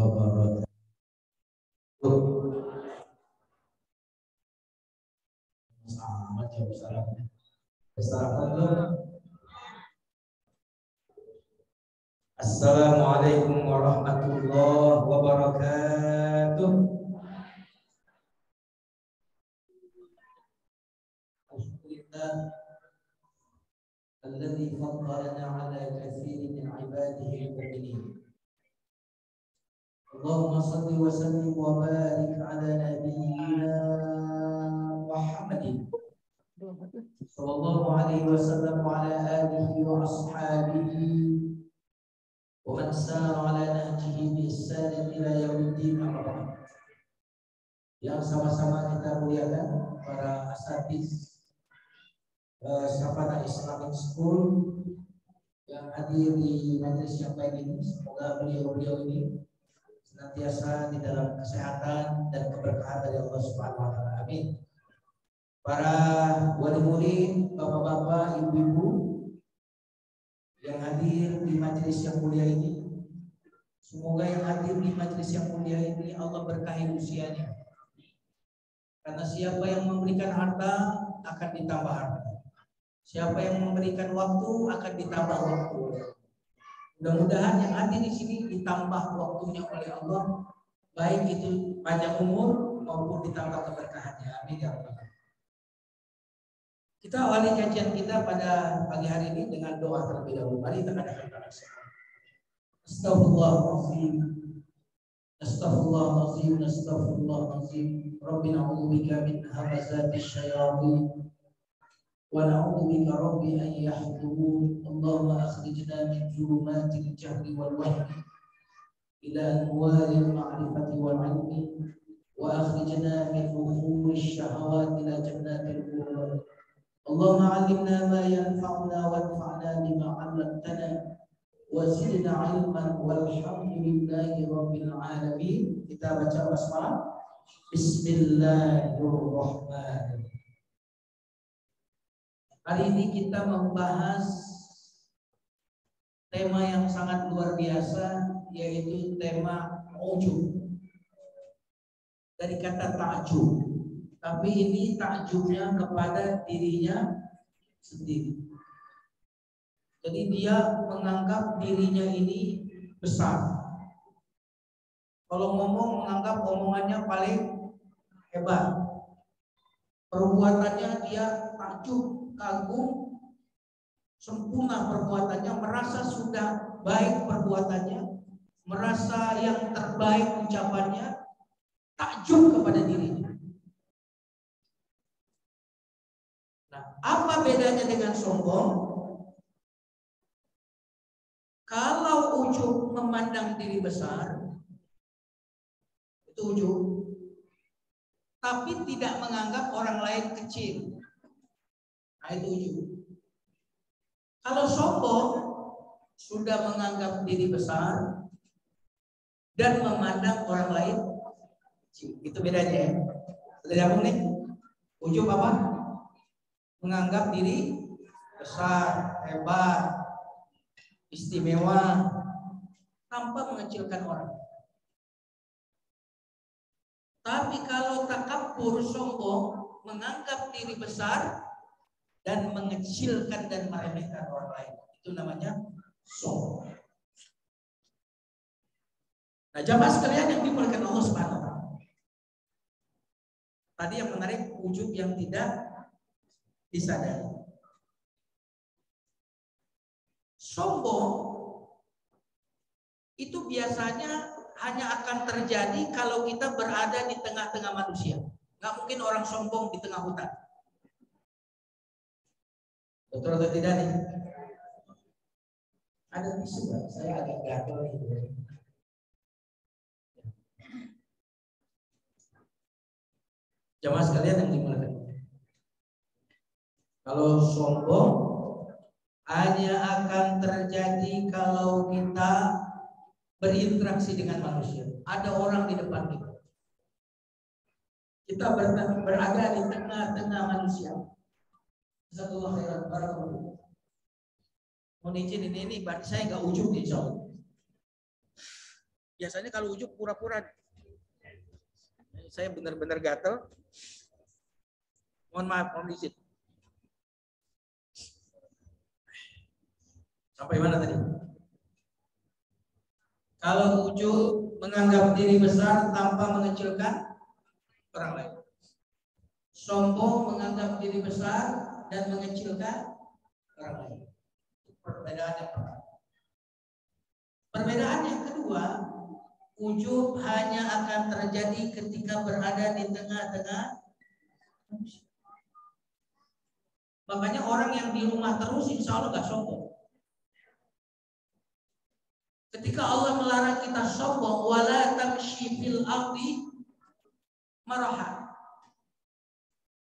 wabarakatuh. Selamat jam salam. Assalamualaikum warahmatullahi wabarakatuh. Alhamdulillah alladzi faddalana ala katsirin min ibadihi al-mu'minin. Allahumma shalli wa sallim wa barik ala nabiyyina Muhammadin sallallahu alaihi wasallam wa ala alihi wa ashabihi wa man sara ala nahjihi bi ihsan ila yaumiddin. Yang sama-sama kita muliakan para asatiz Safana Islamic School yang hadir di majelis yang baik ini. Semoga beliau-beliau ini senantiasa di dalam kesehatan dan keberkahan dari Allah Subhanahu wa taala. Amin. Para wali murid, bapak-bapak, ibu-ibu yang hadir di majelis yang mulia ini, semoga yang hadir di majelis yang mulia ini Allah berkahi usianya. Karena siapa yang memberikan harta akan ditambah harta. Siapa yang memberikan waktu akan ditambah waktu. Mudah-mudahan yang hadir di sini ditambah waktunya oleh Allah, baik itu panjang umur maupun ditambah keberkahannya. Amin ya rabbal alamin. Kita awali kajian kita pada pagi hari ini dengan doa terlebih dahulu. Mari kita adakan bersama. Astaghfirullahaladzim. Astaghfirullahaladzim. Astaghfirullahaladzim. Rabbi na'udzubika min hamazatis syayatin. Wa na'udzubika rabbi an yahdurun. Allahumma akhrijna min dhulumatil jahli wal wahmi ila anwaril ma'rifati wal 'ilmi wa akhrijna min nuhurish syahawati ila jannatil qurb. Allahumma 'allimna ma yanfa'una wanfa'na bima 'allamtana wa zidna 'ilman walhamdulillahi rabbil alamin. Kita baca basmalah. Bismillahirrahmanirrahim. Hari ini kita membahas tema yang sangat luar biasa, yaitu tema ujub. Dari kata takjub, tapi ini takjubnya kepada dirinya sendiri. Jadi dia menganggap dirinya ini besar. Kalau ngomong menganggap omongannya paling hebat. Perbuatannya dia takjub, kagum, sempurna perbuatannya, merasa sudah baik perbuatannya, merasa yang terbaik ucapannya, takjub kepada dirinya. Nah, apa bedanya dengan sombong? Kalau ujub memandang diri besar, itu ujub, tapi tidak menganggap orang lain kecil. Nah, itu ujub. Kalau sombong sudah menganggap diri besar dan memandang orang lain kecil. Itu bedanya ya. Sudah nyambung nih? Ujub apa? Menganggap diri besar, hebat, istimewa, tanpa mengecilkan orang. Tapi kalau takabur, sombong, menganggap diri besar dan mengecilkan dan meremehkan orang lain, itu namanya sombong. Nah, jamaah sekalian yang dimuliakan Allah Subhanahu wa taala. Tadi yang menarik ujub yang tidak disadari. Sombong itu biasanya hanya akan terjadi kalau kita berada di tengah-tengah manusia. Nggak mungkin orang sombong di tengah hutan. Betul atau tidak nih? Ada tisu nggak? Saya agak gatel nih. Jamaah sekalian yang dimuliakan. Kalau sombong hanya akan terjadi kalau kita berinteraksi dengan manusia. Ada orang di depan kita. Kita berada di tengah-tengah manusia. Jazakallahu khairan, barakallahu. Mohon izin ini saya nggak ujub insya Allah. Biasanya kalau ujub pura-pura. Saya benar-benar gatel. Mohon maaf, mohon izin. Sampai mana tadi? Kalau ujub menganggap diri besar tanpa mengecilkan orang lain. Sombong menganggap diri besar dan mengecilkan orang lain. Perbedaan yang pertama. Perbedaan yang kedua, ujub hanya akan terjadi ketika berada di tengah-tengah manusia. Makanya orang yang di rumah terus insya Allah gak sombong. Ketika Allah melarang kita sombong, wala tamshi fil ardi maraha.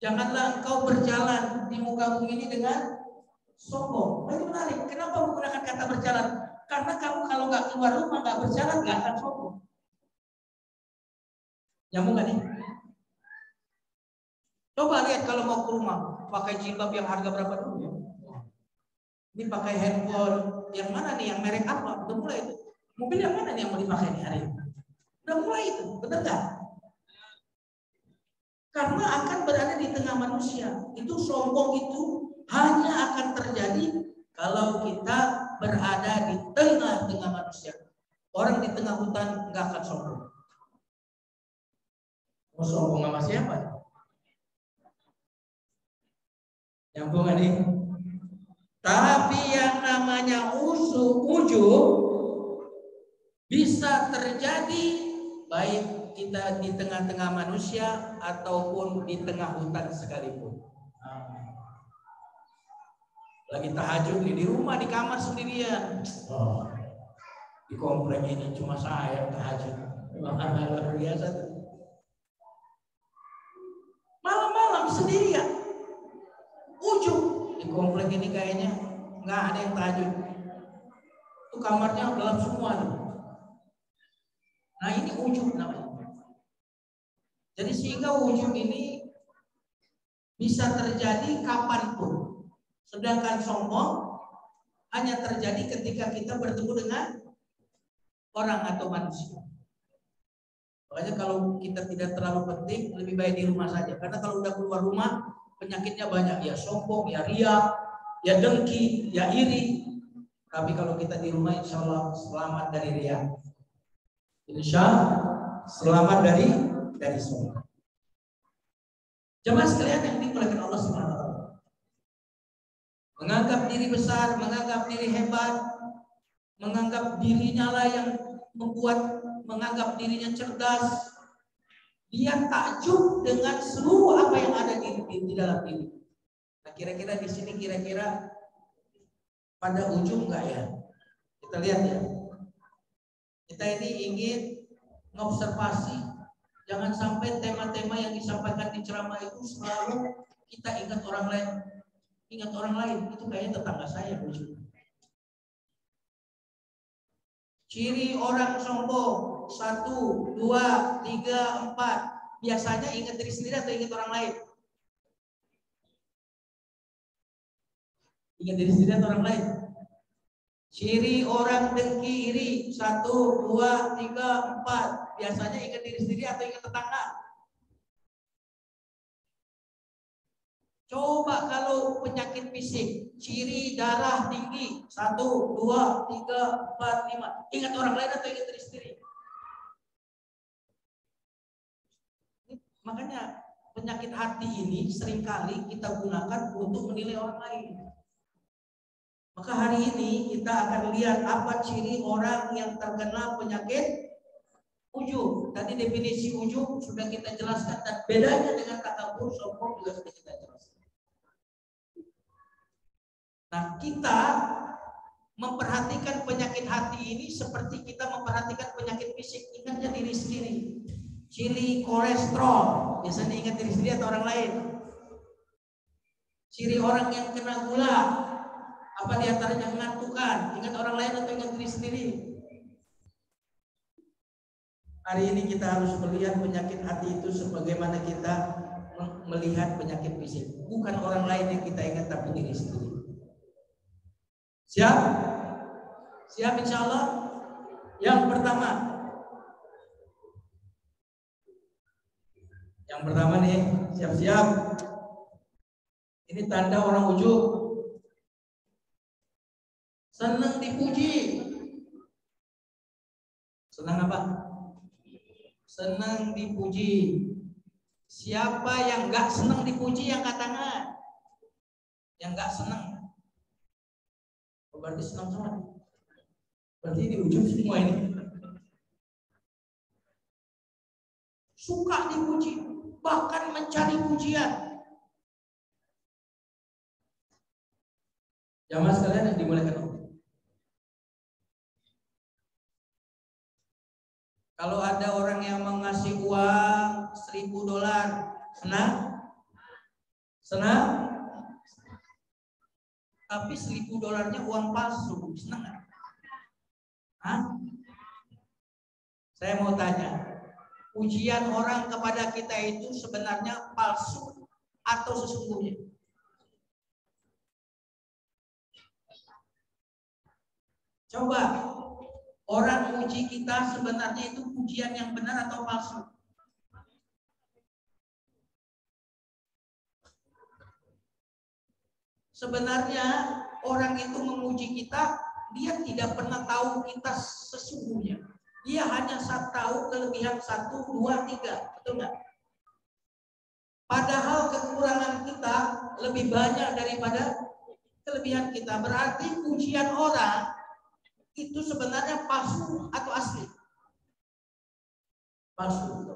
Janganlah engkau berjalan di muka bumi ini dengan sombong. Ini menarik. Kenapa menggunakan kata berjalan? Karena kamu kalau nggak keluar rumah, nggak berjalan, nggak akan sombong. Nyambung nggak nih? Coba lihat kalau mau ke rumah, pakai jilbab yang harga berapa dulu ya? Ini pakai handphone yang mana nih? Yang merek apa? Udah mulai itu. Mobil yang mana nih yang mau dipakai nih hari ini? Udah mulai itu, bener nggak? Karena akan berada di tengah manusia. Itu sombong itu hanya akan terjadi kalau kita berada di tengah-tengah manusia. Orang di tengah hutan nggak akan sombong. Mau sombong sama siapa? Nyambung gak nih? Tapi yang namanya ujub bisa terjadi baik kita di tengah-tengah manusia ataupun di tengah hutan sekalipun. Lagi tahajud di rumah di kamar sendirian. Oh, di komplek ini cuma saya tahajud. Luar biasa tuh. Malam-malam sendirian. Ujub di komplek ini kayaknya nggak ada yang tahajud. Itu kamarnya gelap semua tuh. Nah ini ujub namanya. Jadi sehingga ujub ini bisa terjadi kapanpun. Sedangkan sombong hanya terjadi ketika kita bertemu dengan orang atau manusia. Makanya kalau kita tidak terlalu penting, lebih baik di rumah saja. Karena kalau udah keluar rumah, penyakitnya banyak. Ya sombong, ya riak, ya dengki, ya iri. Tapi kalau kita di rumah, insya Allah selamat dari riak. Insya Allah selamat dari sombong. Jemaah sekalian yang dimuliakan Allah Subhanahu wa taala. Menganggap diri besar, menganggap diri hebat, menganggap dirinya lah yang menganggap dirinya cerdas. Dia takjub dengan seluruh apa yang ada di dalam diri. Nah, kira-kira di sini kira-kira pada ujung enggak ya? Kita lihat ya. Kita ini ingin mengobservasi, jangan sampai tema-tema yang disampaikan di ceramah itu selalu kita ingat orang lain. Ingat orang lain, itu kayaknya tetangga saya. Ciri orang sombong 1, 2, 3, 4. Biasanya ingat diri sendiri atau ingat orang lain? Ingat diri sendiri atau orang lain? Ciri orang dengki iri 1, 2, 3, 4. Biasanya ingat diri sendiri atau ingat tetangga? Coba kalau penyakit fisik, ciri darah tinggi 1, 2, 3, 4, 5. Ingat orang lain atau ingat diri sendiri? Makanya penyakit hati ini seringkali kita gunakan untuk menilai orang lain. Maka hari ini kita akan lihat apa ciri orang yang terkena penyakit ujub. Tadi definisi ujub sudah kita jelaskan dan bedanya dengan takabur, sombong juga sudah kita jelaskan. Nah, kita memperhatikan penyakit hati ini seperti kita memperhatikan penyakit fisik. Ingatnya diri sendiri. Ciri kolesterol, biasanya ingat diri sendiri atau orang lain? Ciri orang yang kena gula, apa diantaranya mengantukkan? Ingat orang lain atau ingat diri sendiri? Hari ini kita harus melihat penyakit hati itu sebagaimana kita melihat penyakit fisik. Bukan orang lain yang kita ingat, tapi diri sendiri. Siap? Siap insya Allah. Yang pertama, Yang pertama nih, siap-siap. Ini tanda orang ujub. Senang dipuji. Senang apa? Senang dipuji. Siapa yang nggak senang dipuji, angkat tangan. Yang nggak senang. Berarti senang semua. Berarti di ujung semua ini. Suka dipuji, bahkan mencari pujian. Jamaah sekalian yang dimuliakan Allah. Kalau ada orang yang mengasih uang $1.000, senang? Senang? Tapi $1.000-nya uang palsu, senang nggak? Hah? Saya mau tanya, pujian orang kepada kita itu sebenarnya palsu atau sesungguhnya? Coba, orang puji kita sebenarnya itu pujian yang benar atau palsu? Sebenarnya orang itu memuji kita, dia tidak pernah tahu kita sesungguhnya. Dia hanya tahu kelebihan 1, 2, 3, betul nggak? Padahal kekurangan kita lebih banyak daripada kelebihan kita. Berarti pujian orang itu sebenarnya palsu atau asli? Palsu.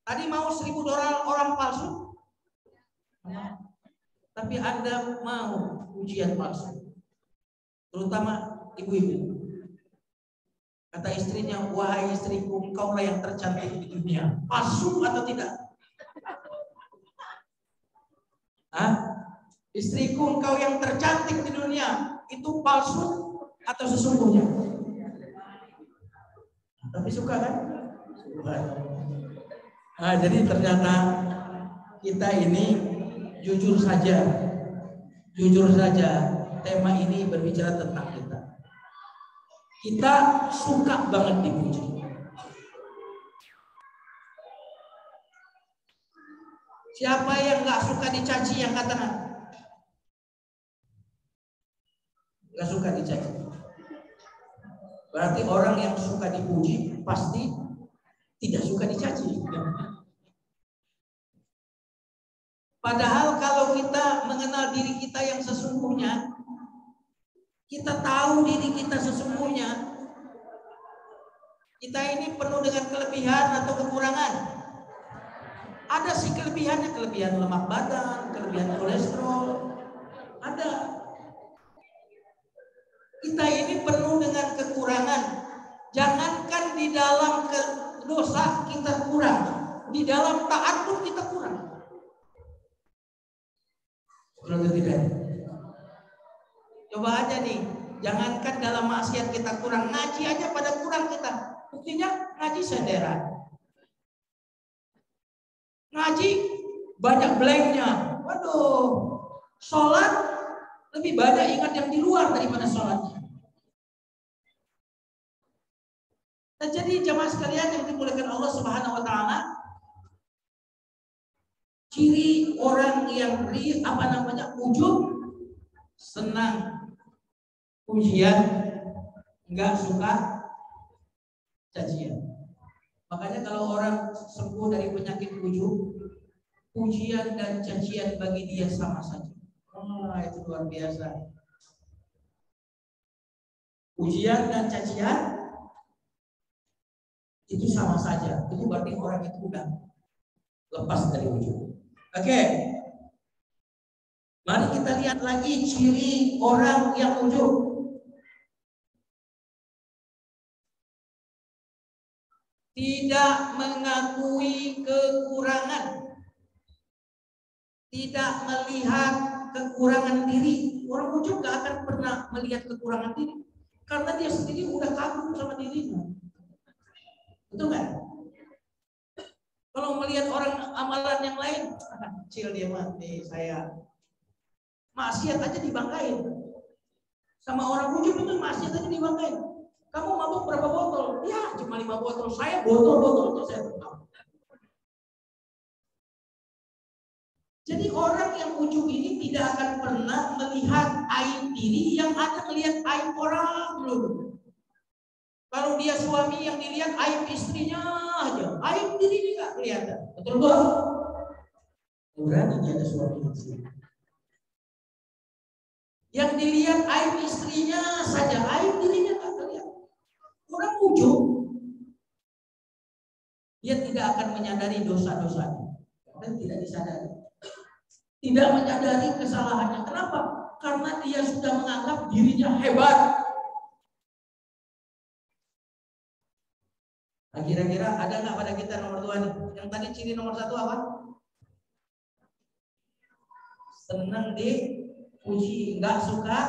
Tadi mau $1.000 orang palsu? Tapi Anda mau pujian palsu, terutama ibu-ibu. Kata istrinya, wahai istriku, engkaulah yang tercantik di dunia. Palsu atau tidak? Hah? Istriku, engkau yang tercantik di dunia. Itu palsu atau sesungguhnya? Tapi suka kan? Suka. Nah, jadi ternyata kita ini jujur saja, tema ini berbicara tentang kita. Kita suka banget dipuji. Siapa yang nggak suka dicaci, yang katakan? Nggak suka dicaci. Berarti orang yang suka dipuji pasti tidak suka dicaci. Padahal kalau kita mengenal diri kita yang sesungguhnya, kita tahu diri kita sesungguhnya, kita ini penuh dengan kelebihan atau kekurangan. Ada sih kelebihannya, kelebihan lemak badan, kelebihan kolesterol, ada. Kita ini penuh dengan kekurangan. Jangankan di dalam dosa kita kurang, di dalam taat pun kita kurang. Betul tidak? Coba aja nih, jangankan dalam maksiat kita kurang, ngaji aja pada kurang kita. Buktinya ngaji senderan. Ngaji banyak blanknya. Waduh, sholat lebih banyak ingat yang di luar daripada sholatnya. Nah, jadi jamaah sekalian yang dimuliakan Allah Subhanahu wa taala, ciri orang yang ujub, senang pujian, enggak suka cacian. Makanya kalau orang sembuh dari penyakit ujub, pujian dan cacian bagi dia sama saja. Itu luar biasa. Pujian dan cacian itu sama saja. Itu berarti orang itu udah lepas dari ujub. Oke. Mari kita lihat lagi ciri orang yang ujub. Tidak mengakui kekurangan, tidak melihat kekurangan diri. Orang ujub gak akan pernah melihat kekurangan diri, karena dia sendiri udah kagum sama dirinya. Betul nggak? Kalau melihat orang amalan yang lain, kecil dia mati, saya maksiat aja dibanggain. Sama orang ujub itu maksiat aja dibanggain. Kamu mabuk berapa botol? Ya cuma 5 botol. Saya botol-botol itu saya tahu. Jadi orang yang ujub ini tidak akan pernah melihat aib diri, yang ada melihat aib orang dulu. Kalau dia suami yang dilihat aib istrinya aja, aib diri nggak kelihatan. Betul nggak? Berani dia ada suami istri. Yang dilihat aib istrinya saja, aib dirinya nggak terlihat. Orang ujub, dia tidak akan menyadari dosa-dosanya dan tidak disadari. Tidak menyadari kesalahannya. Kenapa? Karena dia sudah menganggap dirinya hebat. Nah, kira-kira ada nggak pada kita nomor 2 nih? Yang tadi ciri nomor 1 apa? Senang dipuji, nggak suka.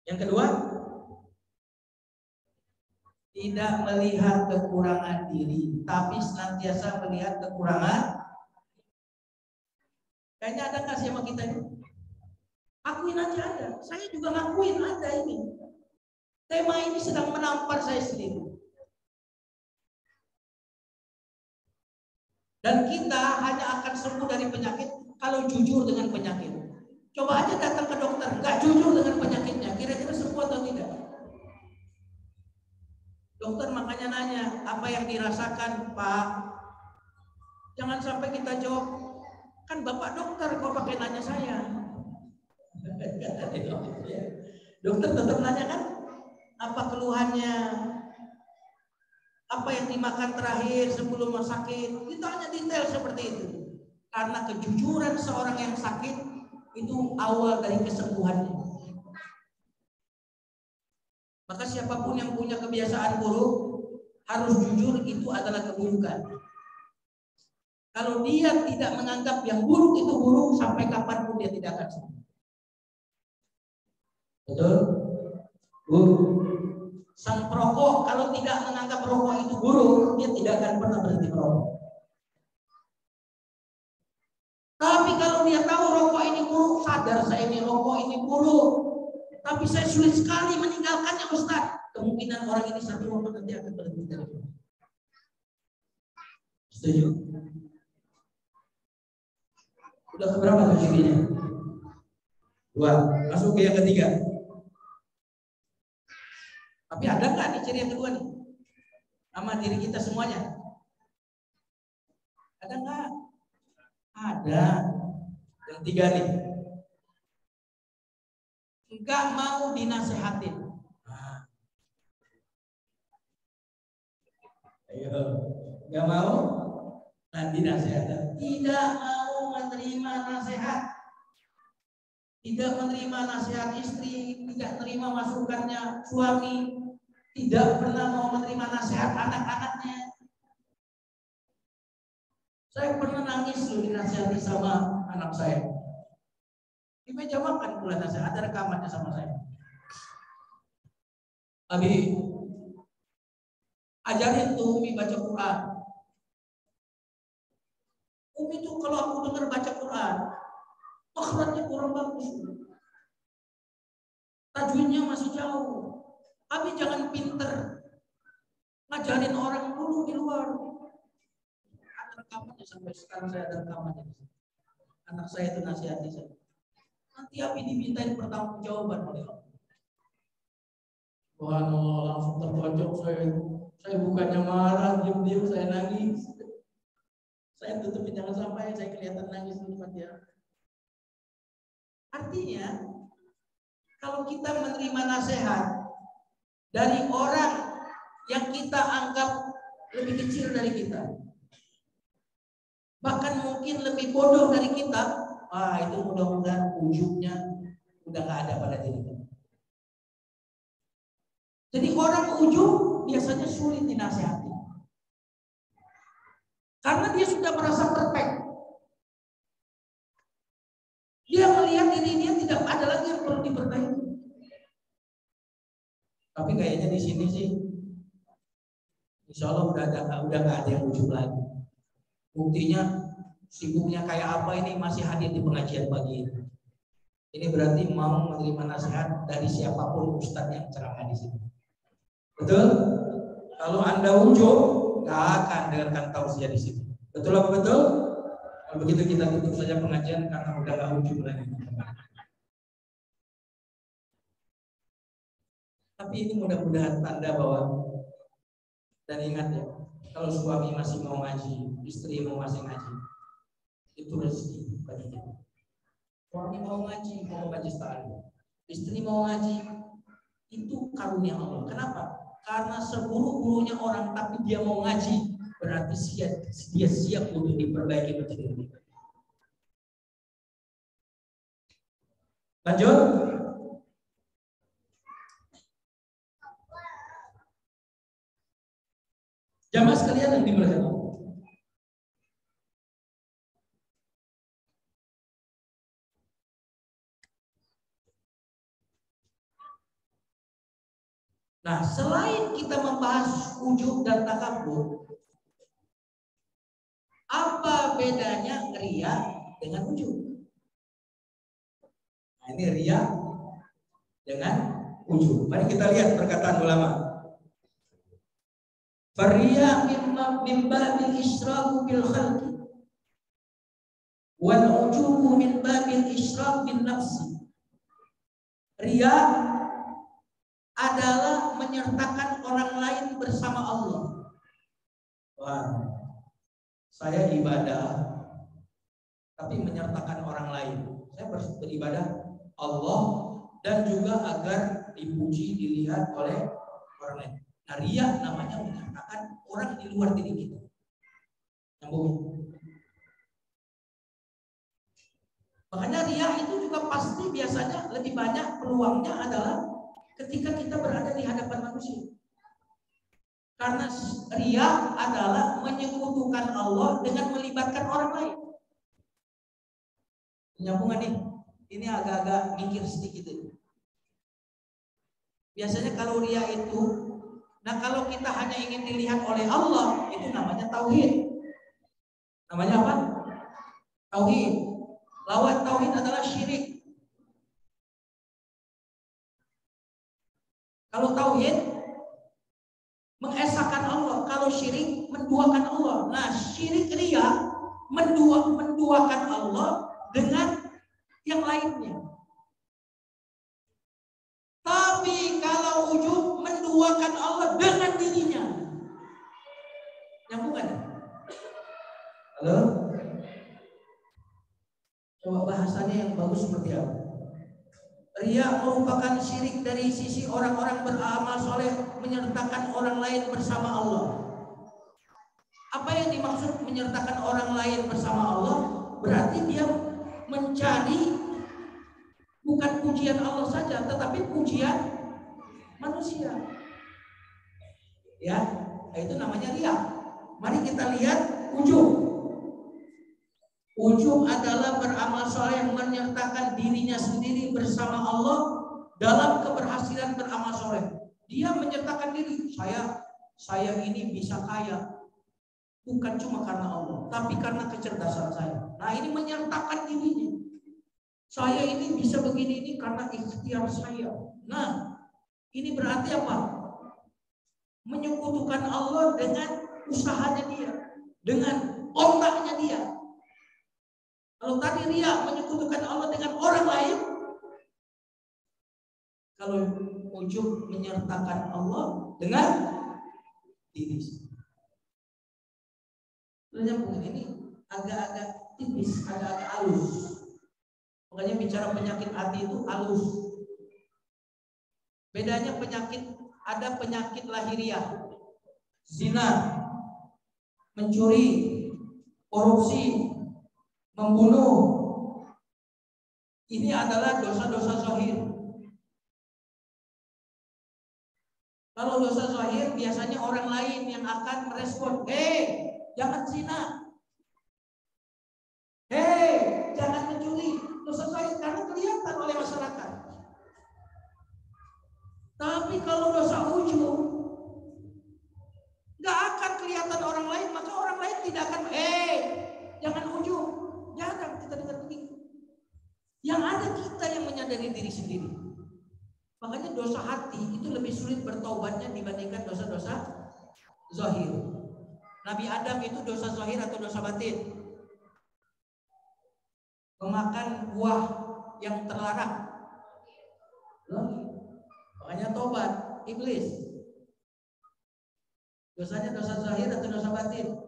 Yang kedua, tidak melihat kekurangan diri, tapi senantiasa melihat kekurangan. Kayaknya ada nggak sih sama kita ini? Akuin aja ada. Saya juga ngakuin ada ini. Tema ini sedang menampar saya sendiri. Dan kita hanya akan sembuh dari penyakit kalau jujur dengan penyakit. Coba aja datang ke dokter, nggak jujur dengan penyakitnya, kira-kira sembuh atau tidak? Dokter makanya nanya, apa yang dirasakan, Pak? Jangan sampai kita jawab, kan Bapak dokter, kok pakai nanya saya? Dokter tetap nanya kan, apa keluhannya? Apa yang dimakan terakhir sebelum sakit? Ditanya detail seperti itu. Karena kejujuran seorang yang sakit itu awal dari kesembuhannya. Maka siapapun yang punya kebiasaan buruk harus jujur, itu adalah keburukan. Kalau dia tidak menganggap yang buruk itu buruk, sampai kapanpun dia tidak akan sembuh. Betul? Sang perokok kalau tidak menganggap rokok itu buruk, dia tidak akan pernah berhenti merokok. Tapi kalau dia tahu rokok ini buruk, sadar saya ini rokok ini buruk, tapi saya sulit sekali meninggalkannya, Ustaz. Kemungkinan orang ini satu waktu nanti akan berhenti dari rokok. Setuju? Udah keberapa tuh cirinya? 2. Masuk ke yang ketiga. Tapi ada nggak nih ciri yang kedua nih? Sama diri kita semuanya. Ada nggak? Ada. Yang 3 nih. Enggak mau dinasehatin. Nah. Ayo, enggak mau dinasehatin. Tidak mau menerima nasihat. Tidak menerima nasihat istri, tidak menerima masukannya suami, tidak pernah mau menerima nasihat anak-anaknya. Saya pernah nangis loh dinasihati sama anak saya. Di meja makan pula nasihat, ada rekamannya sama saya. Abi, ajarin tuh Umi baca Quran. Umi tuh kalau aku dengar baca Quran, makhrajnya kurang bagus, tajwidnya masih jauh. Abi jangan pinter, ngajarin orang dulu di luar. Ada rekamannya sampai sekarang, saya ada rekamannya. Anak saya itu nasihati saya. Nanti Abi dimintain pertanggungjawaban oleh Allah. Wah, langsung terpojok saya bukannya marah, diam-diam saya nangis. Saya tutupin jangan sampai saya kelihatan nangis di depan dia. Artinya, kalau kita menerima nasihat dari orang yang kita anggap lebih kecil dari kita, bahkan mungkin lebih bodoh dari kita, itu mudah-mudahan ujungnya udah nggak ada pada diri kita. Jadi orang ujub biasanya sulit dinasihati, karena dia sudah merasa perfect. Dia melihat diri dia tidak ada lagi yang perlu diperbaiki. Tapi kayaknya di sini sih, insya Allah udah nggak ada yang ujub lagi. Buktinya sibuknya kayak apa ini masih hadir di pengajian pagi ini. Ini berarti mau menerima nasihat dari siapapun ustadz yang ceramah di sini. Betul? Kalau Anda ujub, nggak akan dengarkan tausiah di sini. Betul apa betul? Kalau begitu kita tutup saja pengajian karena udah gak ujung lagi. Tapi ini mudah-mudahan tanda bahwa, dan ingat ya, kalau suami masih mau ngaji, istri mau masih ngaji, itu rezeki bagi kita. Suami mau ngaji, mau majlis ta'lim, istri mau ngaji, itu karunia Allah. Kenapa? Karena seburuk-buruknya orang tapi dia mau ngaji, berarti dia siap untuk diperbaiki betul. Lanjut. Jamaah sekalian yang dimuliakan Allah. Nah, selain kita membahas ujub dan takabur, apa bedanya riya dengan ujub? Nah, ini riya dengan ujub. Mari kita lihat perkataan ulama. Fariya min babil israfu bil khalqi wal ujubu min babil israf bin nafsi. Riya adalah menyertakan orang lain bersama Allah. Wah, saya ibadah tapi menyertakan orang lain. Saya beribadah Allah dan juga agar dipuji, dilihat oleh orang lain. Nah, riya namanya menyertakan orang di luar diri kita. Nyambung. Makanya riya itu juga pasti biasanya lebih banyak peluangnya adalah ketika kita berada di hadapan manusia. Karena riya adalah menyekutukan Allah dengan melibatkan orang lain. Nyambungan nih. Ini agak-agak mikir sedikit ini. Biasanya kalau riya itu, nah kalau kita hanya ingin dilihat oleh Allah, itu namanya tauhid. Namanya apa? Tauhid. Lawan tauhid adalah syirik. Kalau tauhid mengesahkan Allah, kalau syirik menduakan Allah. Nah, syirik riya menduakan Allah dengan yang lainnya. Tapi kalau ujub menduakan Allah dengan dirinya. Nyambung kan? Halo? Coba bahasanya yang bagus seperti apa? Riya merupakan syirik dari sisi orang-orang beramal soleh menyertakan orang lain bersama Allah. Apa yang dimaksud menyertakan orang lain bersama Allah? Berarti dia mencari bukan pujian Allah saja, tetapi pujian manusia. Ya, itu namanya riya. Mari kita lihat ujub. Ujub adalah beramal soleh yang menyertakan dirinya sendiri bersama Allah dalam keberhasilan beramal soleh. Dia menyertakan diri, saya ini bisa kaya bukan cuma karena Allah, tapi karena kecerdasan saya. Nah, ini menyertakan dirinya. Saya ini bisa begini ini karena ikhtiar saya. Nah, ini berarti apa? Menyekutukan Allah dengan usahanya dia, dengan otaknya dia. Kalau tadi riya menyekutukan Allah dengan orang lain, kalau ujub menyertakan Allah dengan diri sendiri. Ini agak-agak tipis, agak-agak halus. Makanya bicara penyakit hati itu halus. Bedanya penyakit, ada penyakit lahiriah, zina, mencuri, korupsi, membunuh. Ini adalah dosa-dosa zahir. Kalau dosa zahir biasanya orang lain yang akan merespon, jangan zina, jangan mencuri. Dosa zahir karena kelihatan oleh masyarakat. Tapi kalau dosa ujub nggak akan kelihatan orang lain, maka orang lain tidak akan jangan ujub. Jarang kita dengar begitu. Yang ada kita yang menyadari diri sendiri. Makanya dosa hati itu lebih sulit bertaubatnya dibandingkan dosa-dosa zahir. Nabi Adam itu dosa zahir atau dosa batin? Memakan buah yang terlarang. Makanya tobat iblis. Dosanya dosa zahir atau dosa batin?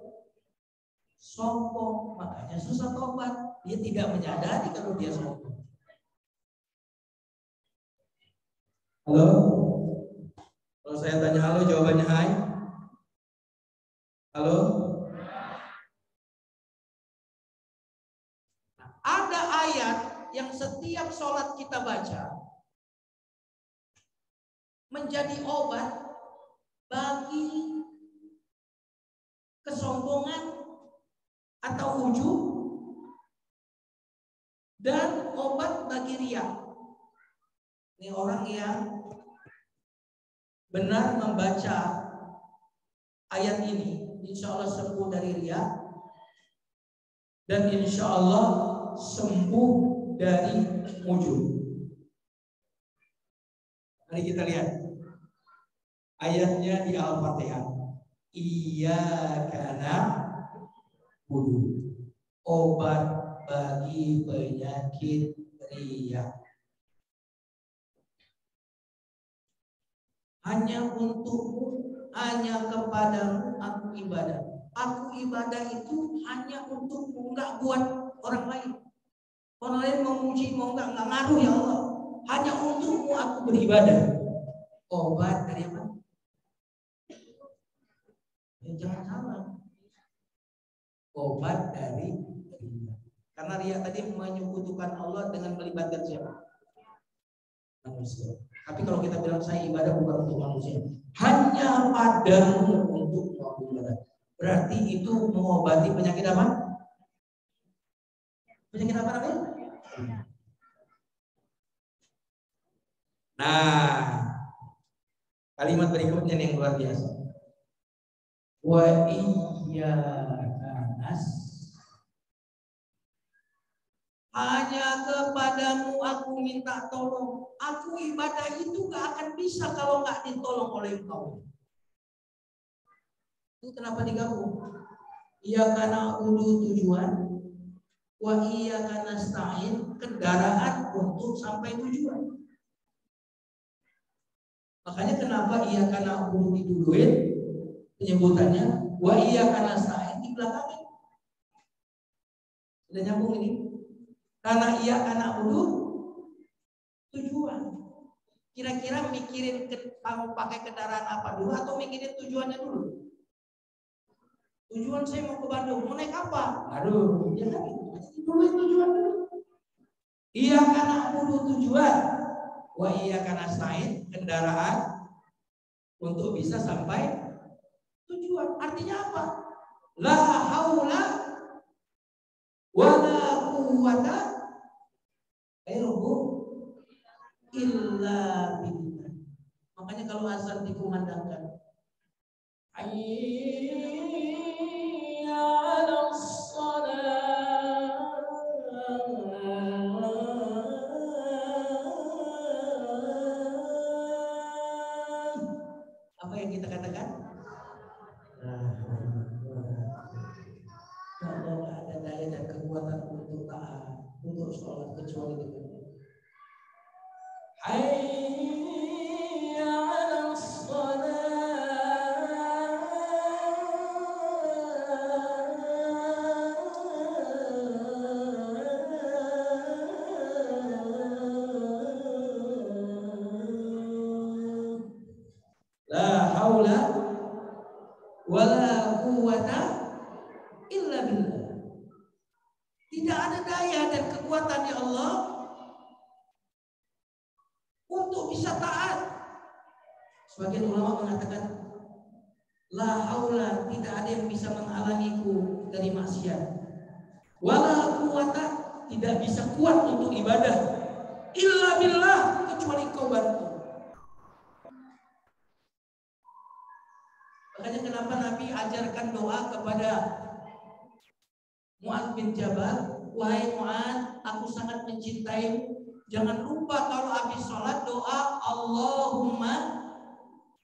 Sombong, makanya susah tobat. Dia tidak menyadari kalau dia sombong. Halo? Kalau saya tanya halo, jawabannya hai. Halo? Nah, ada ayat yang setiap sholat kita baca menjadi obat bagi kesombongan atau ujub dan obat bagi riya. Ini orang yang benar membaca ayat ini, insya Allah sembuh dari riya dan insya Allah sembuh dari ujub. Mari kita lihat ayatnya di Al-Fatihah. Iyyaka na'budu, obat bagi penyakit riya. Hanya untukmu, hanya kepadamu aku ibadah. Aku ibadah itu hanya untukmu, enggak buat orang lain. Orang lain mau muji mau enggak ngaruh ya Allah. Hanya untukmu aku beribadah. Obat dari apa? Ya, jangan salah. Obat dari riya. Karena riya tadi menyekutukan Allah dengan melibatkan siapa? Manusia. Tapi kalau kita bilang saya ibadah bukan untuk manusia, hanya padamu untuk ibadah, berarti itu mengobati penyakit apa? Penyakit apa namanya? Nah, kalimat berikutnya yang luar biasa. Wa iyyaka nasta'in, hanya kepadamu aku minta tolong. Aku ibadah itu gak akan bisa kalau gak ditolong oleh engkau. Itu kenapa digabung? Iyyaka na'budu tujuan, wa iyyaka nasta'in kendaraan untuk sampai tujuan. Makanya kenapa iyyaka na'budu diduluin penyebutannya, wa iyyaka nasta'in di belakangnya. Sudah nyambung ini? Karena iyyaka na'budu tujuan. Kira-kira mikirin mau pakai kendaraan apa dulu atau mikirin tujuannya dulu? Tujuan saya mau ke Bandung, mau naik apa? Aduh, ya kan dulu tujuan dulu. Iyyaka na'budu tujuan, wa iyyaka nasta'in kendaraan untuk bisa sampai tujuan. Artinya apa? La haula wala quwwata illa billah. Makanya kalau azan dikumandangkan, hayya 'alas shalah, apa yang kita katakan? Tidak ada daya dan kekuatan untuk taat, untuk sholat kecuali dengan hayya 'alas shalah. La haula wala quwwata illa billah. Tidak ada daya dan kekuatan ya Allah untuk bisa taat. Sebagian ulama mengatakan la haula, tidak ada yang bisa menghalangiku dari maksiat. Wala quwwata, tidak bisa kuat untuk ibadah. Illa billah, kecuali Engkau bantu. Makanya kenapa Nabi ajarkan doa kepada Mu'adz bin Jabal, wahai Mu'adz, aku sangat mencintaimu. Jangan lupa kalau habis sholat doa Allahumma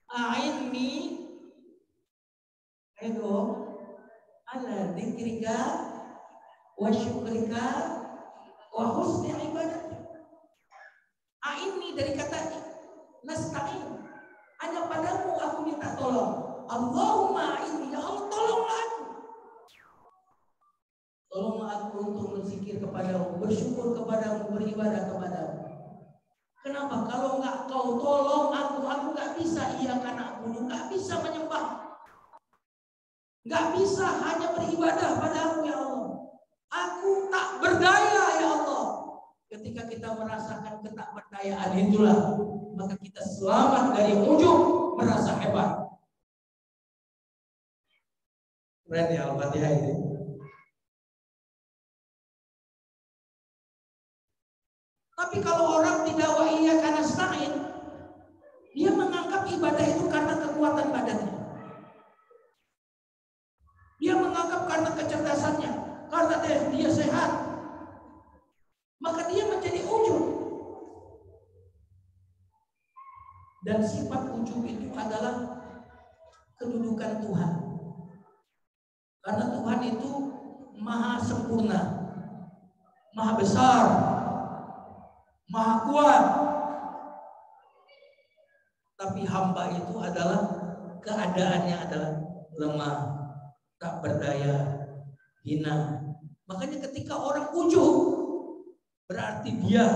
a'inni, ayo dong, dzikrika wa syukrika wa husni ibadatik. Ini dari kata nasta'in. Hanya padamu aku minta tolong. Allahumma inni, ya Allah tolonglah aku. Tolonglah aku untuk berzikir kepadamu, bersyukur kepadamu, beribadah kepadamu. Kenapa? Kalau enggak kau tolong aku enggak bisa iakan aku, enggak bisa menyembah. Enggak bisa hanya beribadah padamu ya Allah. Aku tak berdaya ya Allah. Ketika kita merasakan ketakberdayaan itulah, maka kita selamat dari ujung merasa hebat. Keren ya Al-Fatihah ini. Tapi kalau orang tidak wa iyyaka nasta'in, dia menganggap ibadah itu karena kekuatan badannya. Dia menganggap karena kecerdasannya, karena dia sehat. Maka dia menjadi ujub. Dan sifat ujub itu adalah kedudukan Tuhan. Karena Tuhan itu maha sempurna, maha besar, maha kuat. Tapi hamba itu adalah keadaannya adalah lemah, tak berdaya, hina. Makanya ketika orang ujub, berarti dia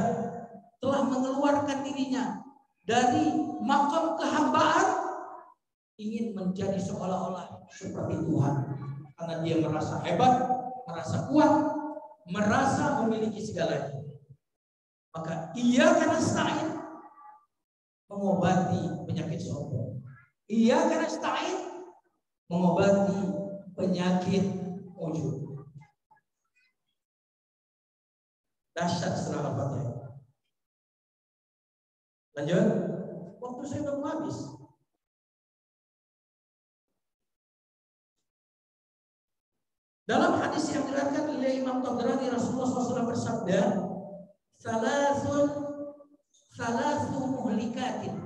telah mengeluarkan dirinya dari makam kehambaan, ingin menjadi seolah-olah seperti Tuhan. Karena dia merasa hebat, merasa kuat, merasa memiliki segalanya. Maka iyyaka nasta'in mengobati penyakit sombong. Iyyaka nasta'in mengobati penyakit ujub. Dahsyat setelah Al-Fatihah. Lanjut. Waktu saya udah mau habis. Dalam hadis yang diriwayatkan oleh Imam Tabrani, Rasulullah SAW bersabda, salasu muhlikatin.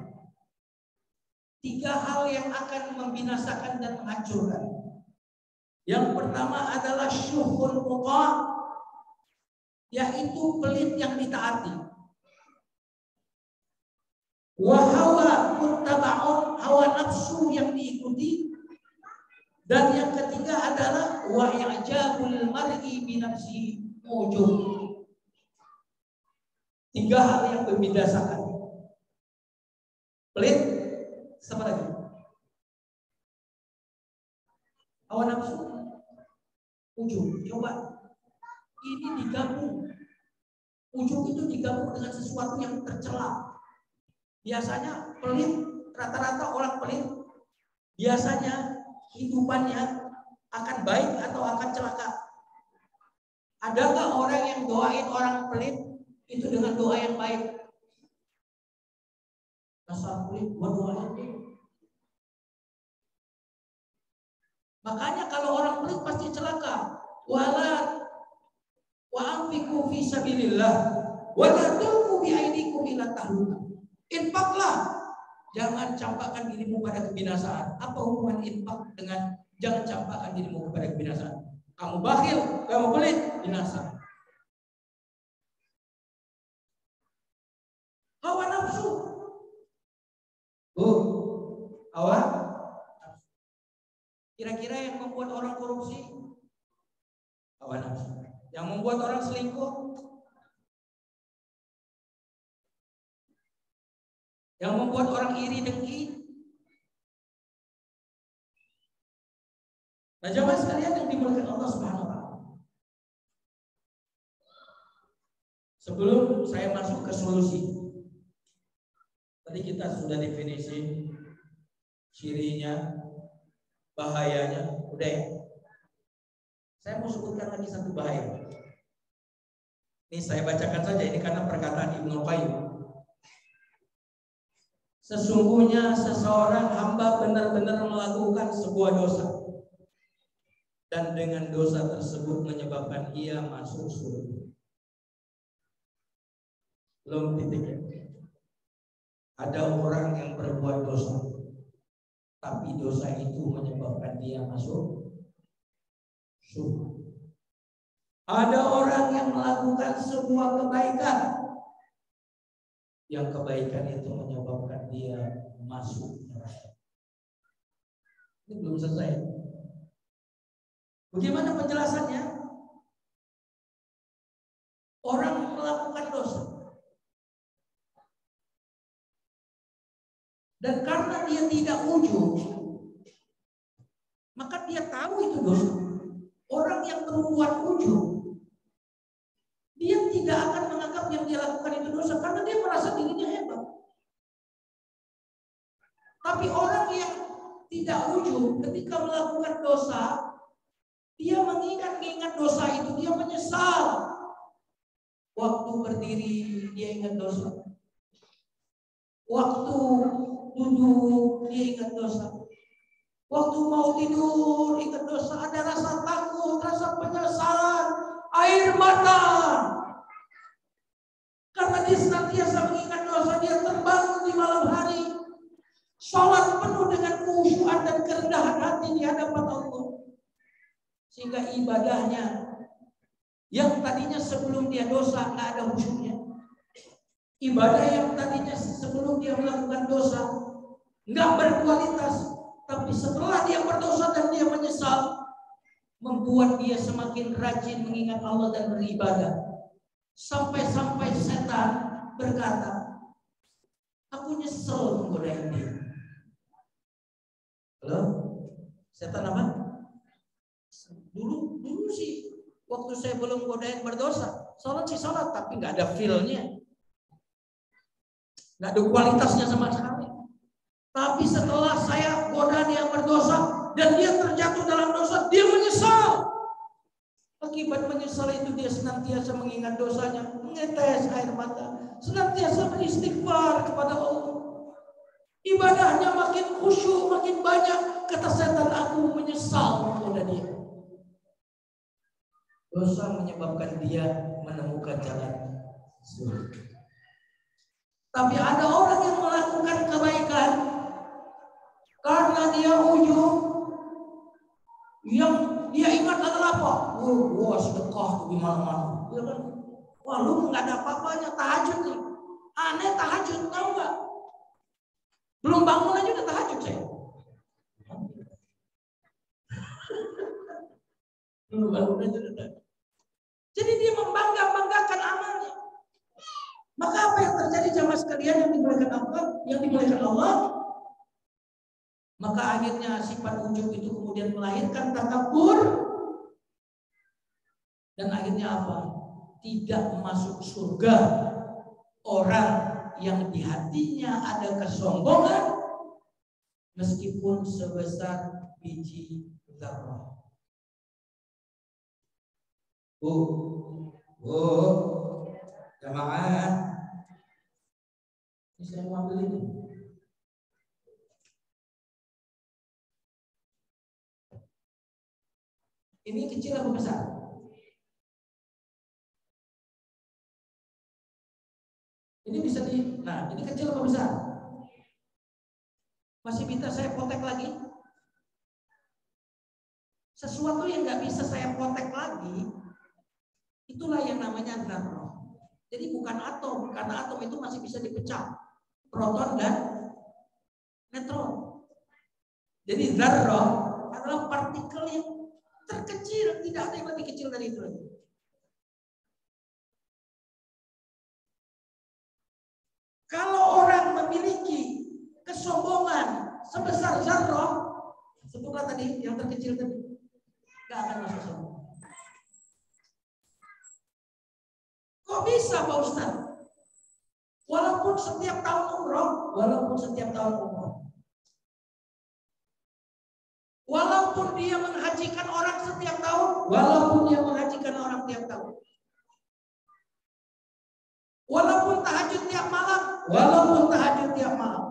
3 hal yang akan membinasakan dan menghancurkan. Yang pertama adalah syuhul muta', yaitu pelit yang ditaati. Wa hawa muttaba'un, hawa nafsu yang diikuti. Dan yang ketiga adalah wa i'jabul mar'i bi nafsihi ujub. 3 hal yang membinasakan. Pelit, sama lagi. Hawa nafsu, ujub. Coba ini digabung. Ujub itu digabung dengan sesuatu yang tercela. Biasanya pelit, rata-rata orang pelit biasanya hidupannya akan baik atau akan celaka. Adakah orang yang doain orang pelit itu dengan doa yang baik? Dasar pelit, gua doain. Makanya kalau orang pelit pasti celaka. Wa anfiqu fi sabilillah wa la tulqu bi aydikum ila tahlukah. Infaklah, jangan campakkan dirimu pada kebinasaan. Apa hubungan infak dengan jangan campakkan dirimu kepada kebinasaan? Kamu bakhil, kamu pelit, binasa. Hawa nafsu. Hawa nafsu. Kira-kira yang membuat orang korupsi? Hawa nafsu. Yang membuat orang selingkuh? Yang membuat orang iri dengki? Nah, jamaah sekalian yang dimuliakan Allah Subhanahu wa taala. Sebelum saya masuk ke solusi, tadi kita sudah definisi cirinya, bahayanya, udah ya. Saya mau sebutkan lagi satu bahaya. Ini saya bacakan saja, ini karena perkataan Ibnu Qayyim. Sesungguhnya seseorang hamba benar-benar melakukan sebuah dosa, dan dengan dosa tersebut menyebabkan ia masuk surga. Belum titiknya. Ada orang yang berbuat dosa, tapi dosa itu menyebabkan dia masuk surga. Ada orang yang melakukan sebuah kebaikan, yang kebaikan itu menyebabkan dia masuk neraka. Ini belum selesai. Bagaimana penjelasannya? Orang melakukan dosa, dan karena dia tidak ujub, maka dia tahu itu dosa. Orang yang berbuat ujub, dia tidak akan menganggap yang dia lakukan itu dosa karena dia merasa dirinya hebat. Tapi orang yang tidak ujub ketika melakukan dosa, dia mengingat dosa itu, dia menyesal. Waktu berdiri dia ingat dosa, waktu duduk dia ingat dosa, waktu mau tidur ingat dosa. Ada rasa takut, rasa penyesalan, air mata, karena dia senantiasa mengingat dosa. Dia terbangun di malam hari, sholat penuh dengan khusyuan dan kerendahan hati di hadapan Allah, sehingga ibadahnya yang tadinya sebelum dia dosa nggak ada khusyuknya, ibadah yang tadinya sebelum dia melakukan dosa nggak berkualitas, tapi setelah dia berdosa dan dia menyesal, membuat dia semakin rajin mengingat Allah dan beribadah. Sampai-sampai setan berkata, aku nyesel menggodain dia. Halo? Setan apa? Dulu sih waktu saya belum godain berdosa, sholat sih sholat, tapi nggak ada feel-nya, nggak ada kualitasnya sama sekali. Tapi setelah saya godain yang berdosa dan dia terjatuh dalam dosa, dia menyesal. Akibat menyesal itu dia senantiasa mengingat dosanya, mengetes air mata, senantiasa beristighfar kepada Allah. Ibadahnya makin khusyuk, makin banyak. Kata setan, aku menyesal menggoda dia. Dosa menyebabkan dia menemukan jalan surga. Tapi ada orang yang melakukan kebaikan karena dia ujub, yang dia ingat adalah apa? Wah, sedekah tuh di malam-malam. Ya kan? Wah, lu nggak ada apa-apanya, tahajud nih. Aneh tahajud, tahu nggak? Belum bangun aja udah tahajud saya. Belum bangun aja udah tahajud. Jadi dia membanggakan amalnya. Maka apa yang terjadi jamaah sekalian yang dimuliakan Allah? Maka akhirnya sifat ujub itu kemudian melahirkan takabur, dan akhirnya apa? Tidak masuk surga orang yang di hatinya ada kesombongan meskipun sebesar biji zarrah. Jamaah, ini saya mau ambil ini. Ini kecil atau besar? Ini bisa nah ini kecil atau besar? Masih bisa saya potek lagi? Sesuatu yang nggak bisa saya potek lagi, itulah yang namanya zarrah. Jadi bukan atom, karena atom itu masih bisa dipecah, proton dan neutron. Jadi zarrah adalah partikel yang terkecil, tidak ada yang lebih kecil dari itu lagi. Kalau orang memiliki kesombongan sebesar zarrah, sebutlah tadi yang terkecil tadi, nggak akan masuk surga. Kok bisa Pak Ustaz? Walaupun setiap tahun umroh, walaupun dia menghajikan orang setiap tahun, walaupun tahajud tiap malam,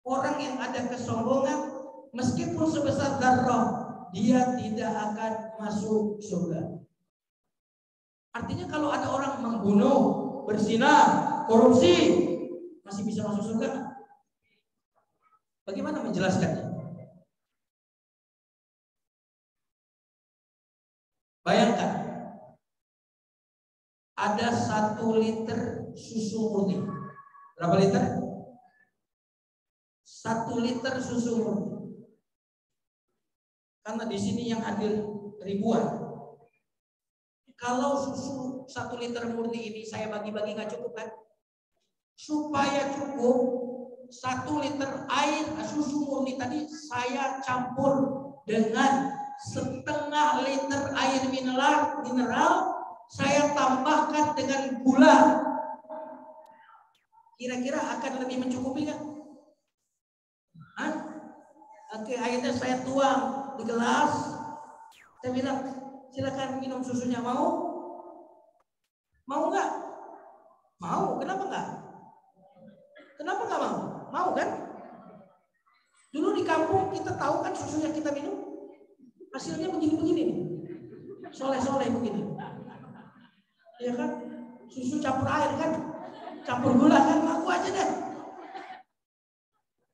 orang yang ada kesombongan meskipun sebesar zarrah, dia tidak akan masuk surga. Artinya kalau ada orang membunuh, berzina, korupsi, masih bisa masuk surga? Bagaimana menjelaskannya? ada 1 liter susu murni. Berapa liter? 1 liter susu murni. Karena di sini yang hadir ribuan. Kalau susu 1 liter murni ini saya bagi-bagi nggak cukup kan? Supaya cukup 1 liter air susu murni tadi saya campur dengan setengah liter air mineral saya tambahkan dengan gula. Kira-kira akan lebih mencukupi nggak? Oke, akhirnya saya tuang di gelas. Saya bilang, silakan minum susunya. Mau? Mau nggak? Mau. Kenapa nggak? Kenapa nggak mau? Mau kan? Dulu di kampung kita tahu kan susu yang kita minum hasilnya begini-begini nih. Soleh-soleh begini. Iya kan? Susu campur air kan? Campur gula kan? Aku aja deh.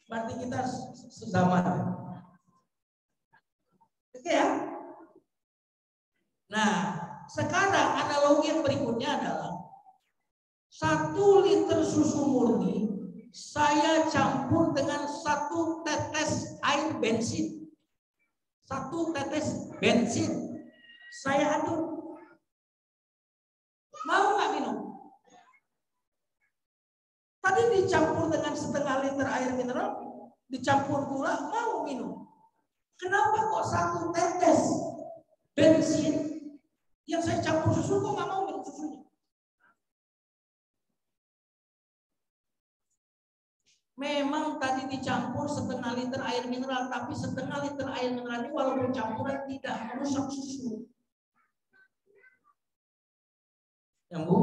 Berarti kita sezaman. Oke ya? Nah, sekarang analogi yang berikutnya adalah 1 liter susu murni saya campur dengan 1 tetes air bensin. 1 tetes bensin saya aduk. Mau nggak minum? Tadi dicampur dengan setengah liter air mineral, dicampur gula, mau minum. Kenapa kok 1 tetes bensin yang saya campur susu kok nggak mau minum susunya? Memang tadi dicampur setengah liter air mineral, tapi setengah liter air mineral ini walaupun campuran tidak merusak susu. Yang Bu?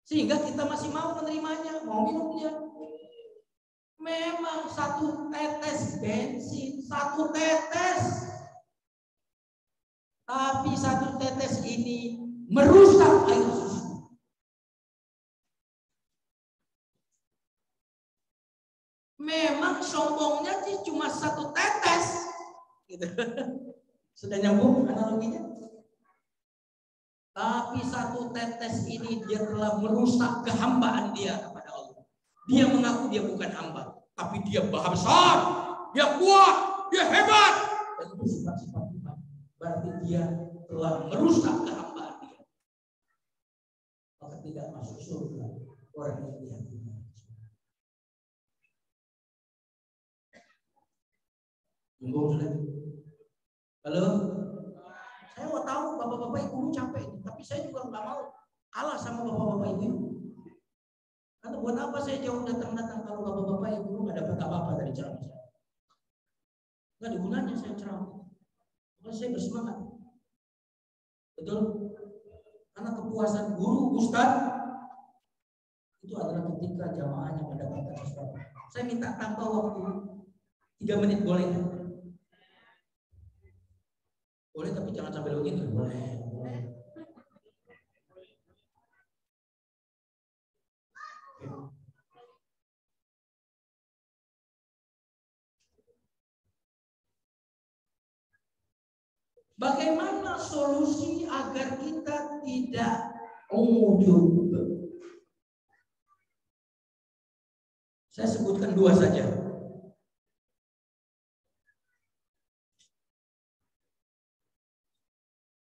Sehingga kita masih mau menerimanya, mau minum dia. Memang 1 tetes bensin, 1 tetes. Tapi 1 tetes ini merusak air susu. Memang sombongnya sih cuma 1 tetes. Gitu. Sudah nyambung analoginya? Tapi 1 tetes ini dia telah merusak kehambaan dia kepada Allah. Dia mengaku dia bukan hamba, tapi dia Maha besar, dia kuat, dia hebat. Dan itu sifat-sifat Tuhan. Berarti dia telah merusak kehambaan dia. Maka tidak masuk surga orang yang dihakimi. Halo? Saya mau tahu bapak-bapak ibu capek, tapi saya juga nggak mau kalah sama bapak-bapak ibu. Karena buat apa saya jauh datang-datang kalau bapak-bapak ibu nggak dapat apa-apa dari ceramah saya? Nggak ada gunanya saya ceramah. Maka saya bersemangat. Betul? Karena kepuasan guru, ustadz itu adalah ketika jamaahnya mendapatkan sesuatu. Saya minta tambah waktu 3 menit boleh? Boleh, tapi jangan sampai begitu. Boleh. Bagaimana solusi agar kita tidak ujub? Saya sebutkan 2 saja.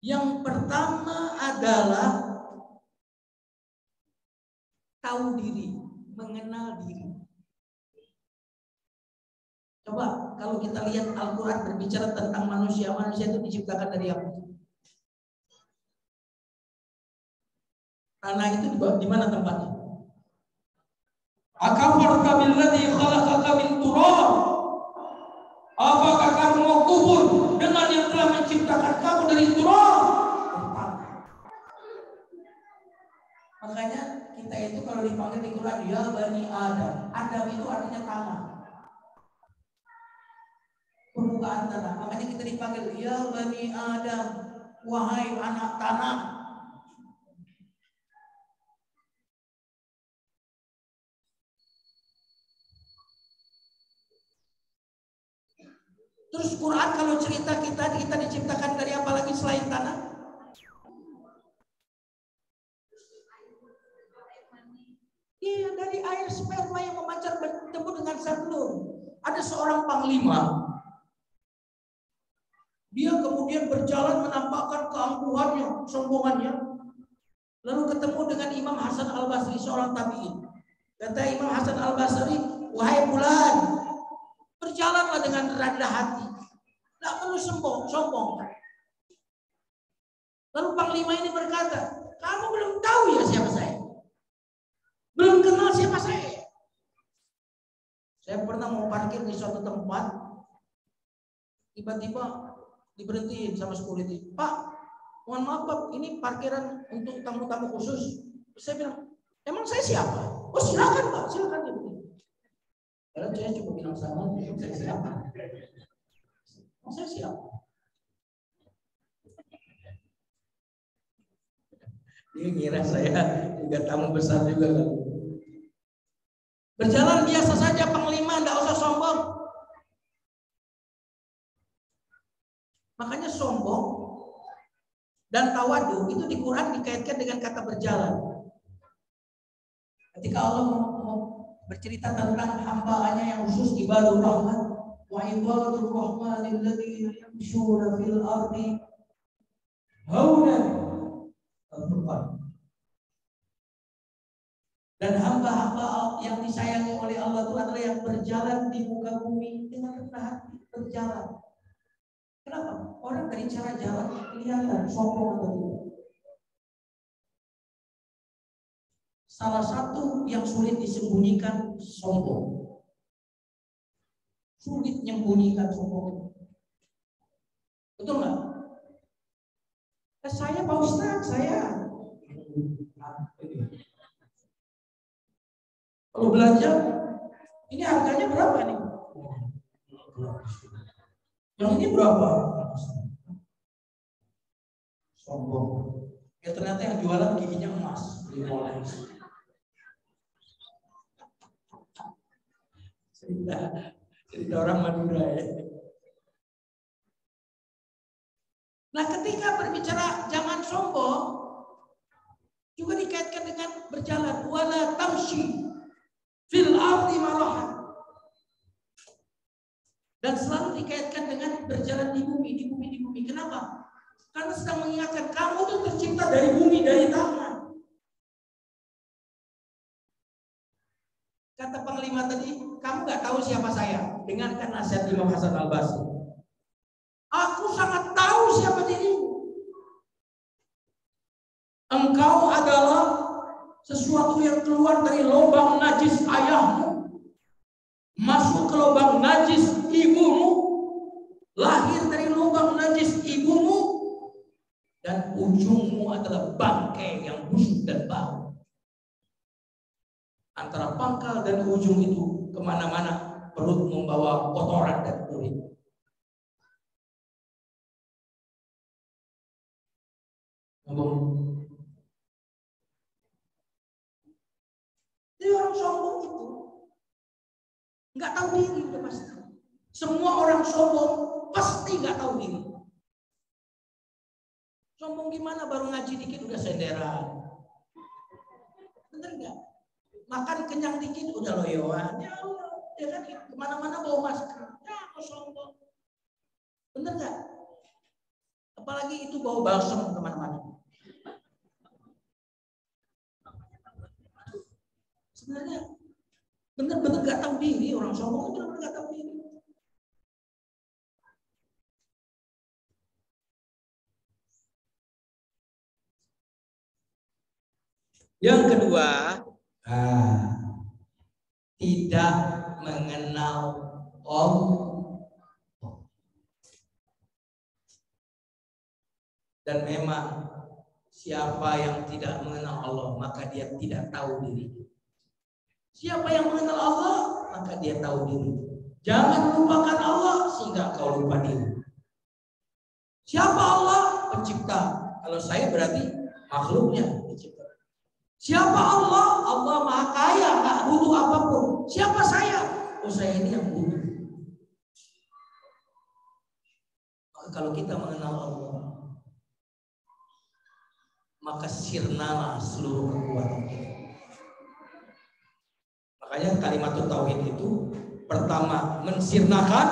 Yang pertama adalah tahu diri, mengenal diri. Coba kalau kita lihat Al-Quran berbicara tentang manusia itu diciptakan dari apa? Tanah itu di mana tempatnya? Akafarta billadzi khalaqaka min turab. Apakah kamu mau kufur dengan yang telah menciptakan kamu dari turab? Makanya kita itu kalau dipanggil di Quran ya Bani Adam. Adam itu artinya tanah. Permukaan tanah. Makanya kita dipanggil ya Bani Adam, wahai anak tanah. Terus Quran kalau cerita kita diciptakan dari apa lagi selain tanah? menjadi air sperma yang memancar bertemu dengan sang telur. Ada seorang panglima. Dia kemudian berjalan menampakkan keangkuhannya, sombongannya. Lalu ketemu dengan Imam Hasan Al-Basri, seorang tabi'in. Kata Imam Hasan Al-Basri, wahai Fulan, berjalanlah dengan rendah hati. Tidak perlu sombong. Lalu panglima ini berkata, kamu belum tahu ya siapa saya? Belum kenal siapa saya? Saya pernah mau parkir di suatu tempat, tiba-tiba diberhentiin sama security. Pak, mohon maaf Pak, ini parkiran untuk tamu-tamu khusus. Saya bilang, emang saya siapa? Oh silakan Pak, silakan. Karena saya cuma bilang sama, saya siapa? Saya siapa? Dia ngira saya juga tamu besar juga kan. Berjalan biasa saja panglima, tidak usah sombong. Makanya sombong dan tawadu itu di Quran dikaitkan dengan kata berjalan. Ketika Allah bercerita tentang hamba-Nya yang khusus ibadur rahman, wa ibadur rahmanil ladzina yamshuna fil ardi haunan, dan hamba-hamba yang disayangi oleh Allah itu adalah yang berjalan di muka bumi dengan rendah hati, berjalan. Kenapa? Orang dari cara jalan kelihatan sombong atau tidak. Salah satu yang sulit disembunyikan sombong. Sulit menyembunyikan sombong. Betul nggak? Saya Pak Ustadz, saya. Kalau belanja, ini harganya berapa nih? Yang ini berapa? Sombong. Ya ternyata yang jualan giginya emas. Cerita orang Madura ya. Nah ketika berbicara jangan sombong, juga dikaitkan dengan berjalan. Wala tamshi fil ardi marahan. Dan selalu dikaitkan dengan berjalan di bumi. Kenapa? Karena sedang mengingatkan kamu itu tercipta dari bumi, dari tangan. Kata panglima tadi, kamu nggak tahu siapa saya. Dengarkan nasihat Imam Hasan Al-Basri. Aku sangat tahu siapa dirimu. Engkau adalah sesuatu yang keluar dari lubang najis ayahmu, masuk ke lubang najis ibumu, lahir dari lubang najis ibumu, dan ujungmu adalah bangkai yang busuk dan bau. Antara pangkal dan ujung itu kemana-mana perut membawa kotoran dan kulit. Jadi orang sombong itu nggak tahu diri udah pasti. Semua orang sombong pasti nggak tahu diri. Sombong gimana baru ngaji dikit udah senderan. Bener nggak? Makan kenyang dikit udah loyoan. Ya Allah, ya kan kemana-mana bawa masker. Ya aku sombong. Bener nggak? Apalagi itu bawa balsam kemana-mana. Sebenarnya bener-bener nggak tahu diri, orang sombong itu bener-bener nggak tahu diri. Yang kedua, tidak mengenal Allah. Dan memang siapa yang tidak mengenal Allah, maka dia tidak tahu diri. Siapa yang mengenal Allah, maka dia tahu diri. Jangan lupakan Allah sehingga kau lupa diri. Siapa Allah? Pencipta. Kalau saya berarti makhluknya pencipta. Siapa Allah? Allah Maha Kaya, nggak butuh apapun. Siapa saya? Oh saya ini yang butuh. Kalau kita mengenal Allah, maka sirnalah seluruh kekuatan kita. Makanya kalimat tauhid itu pertama mensirnakan,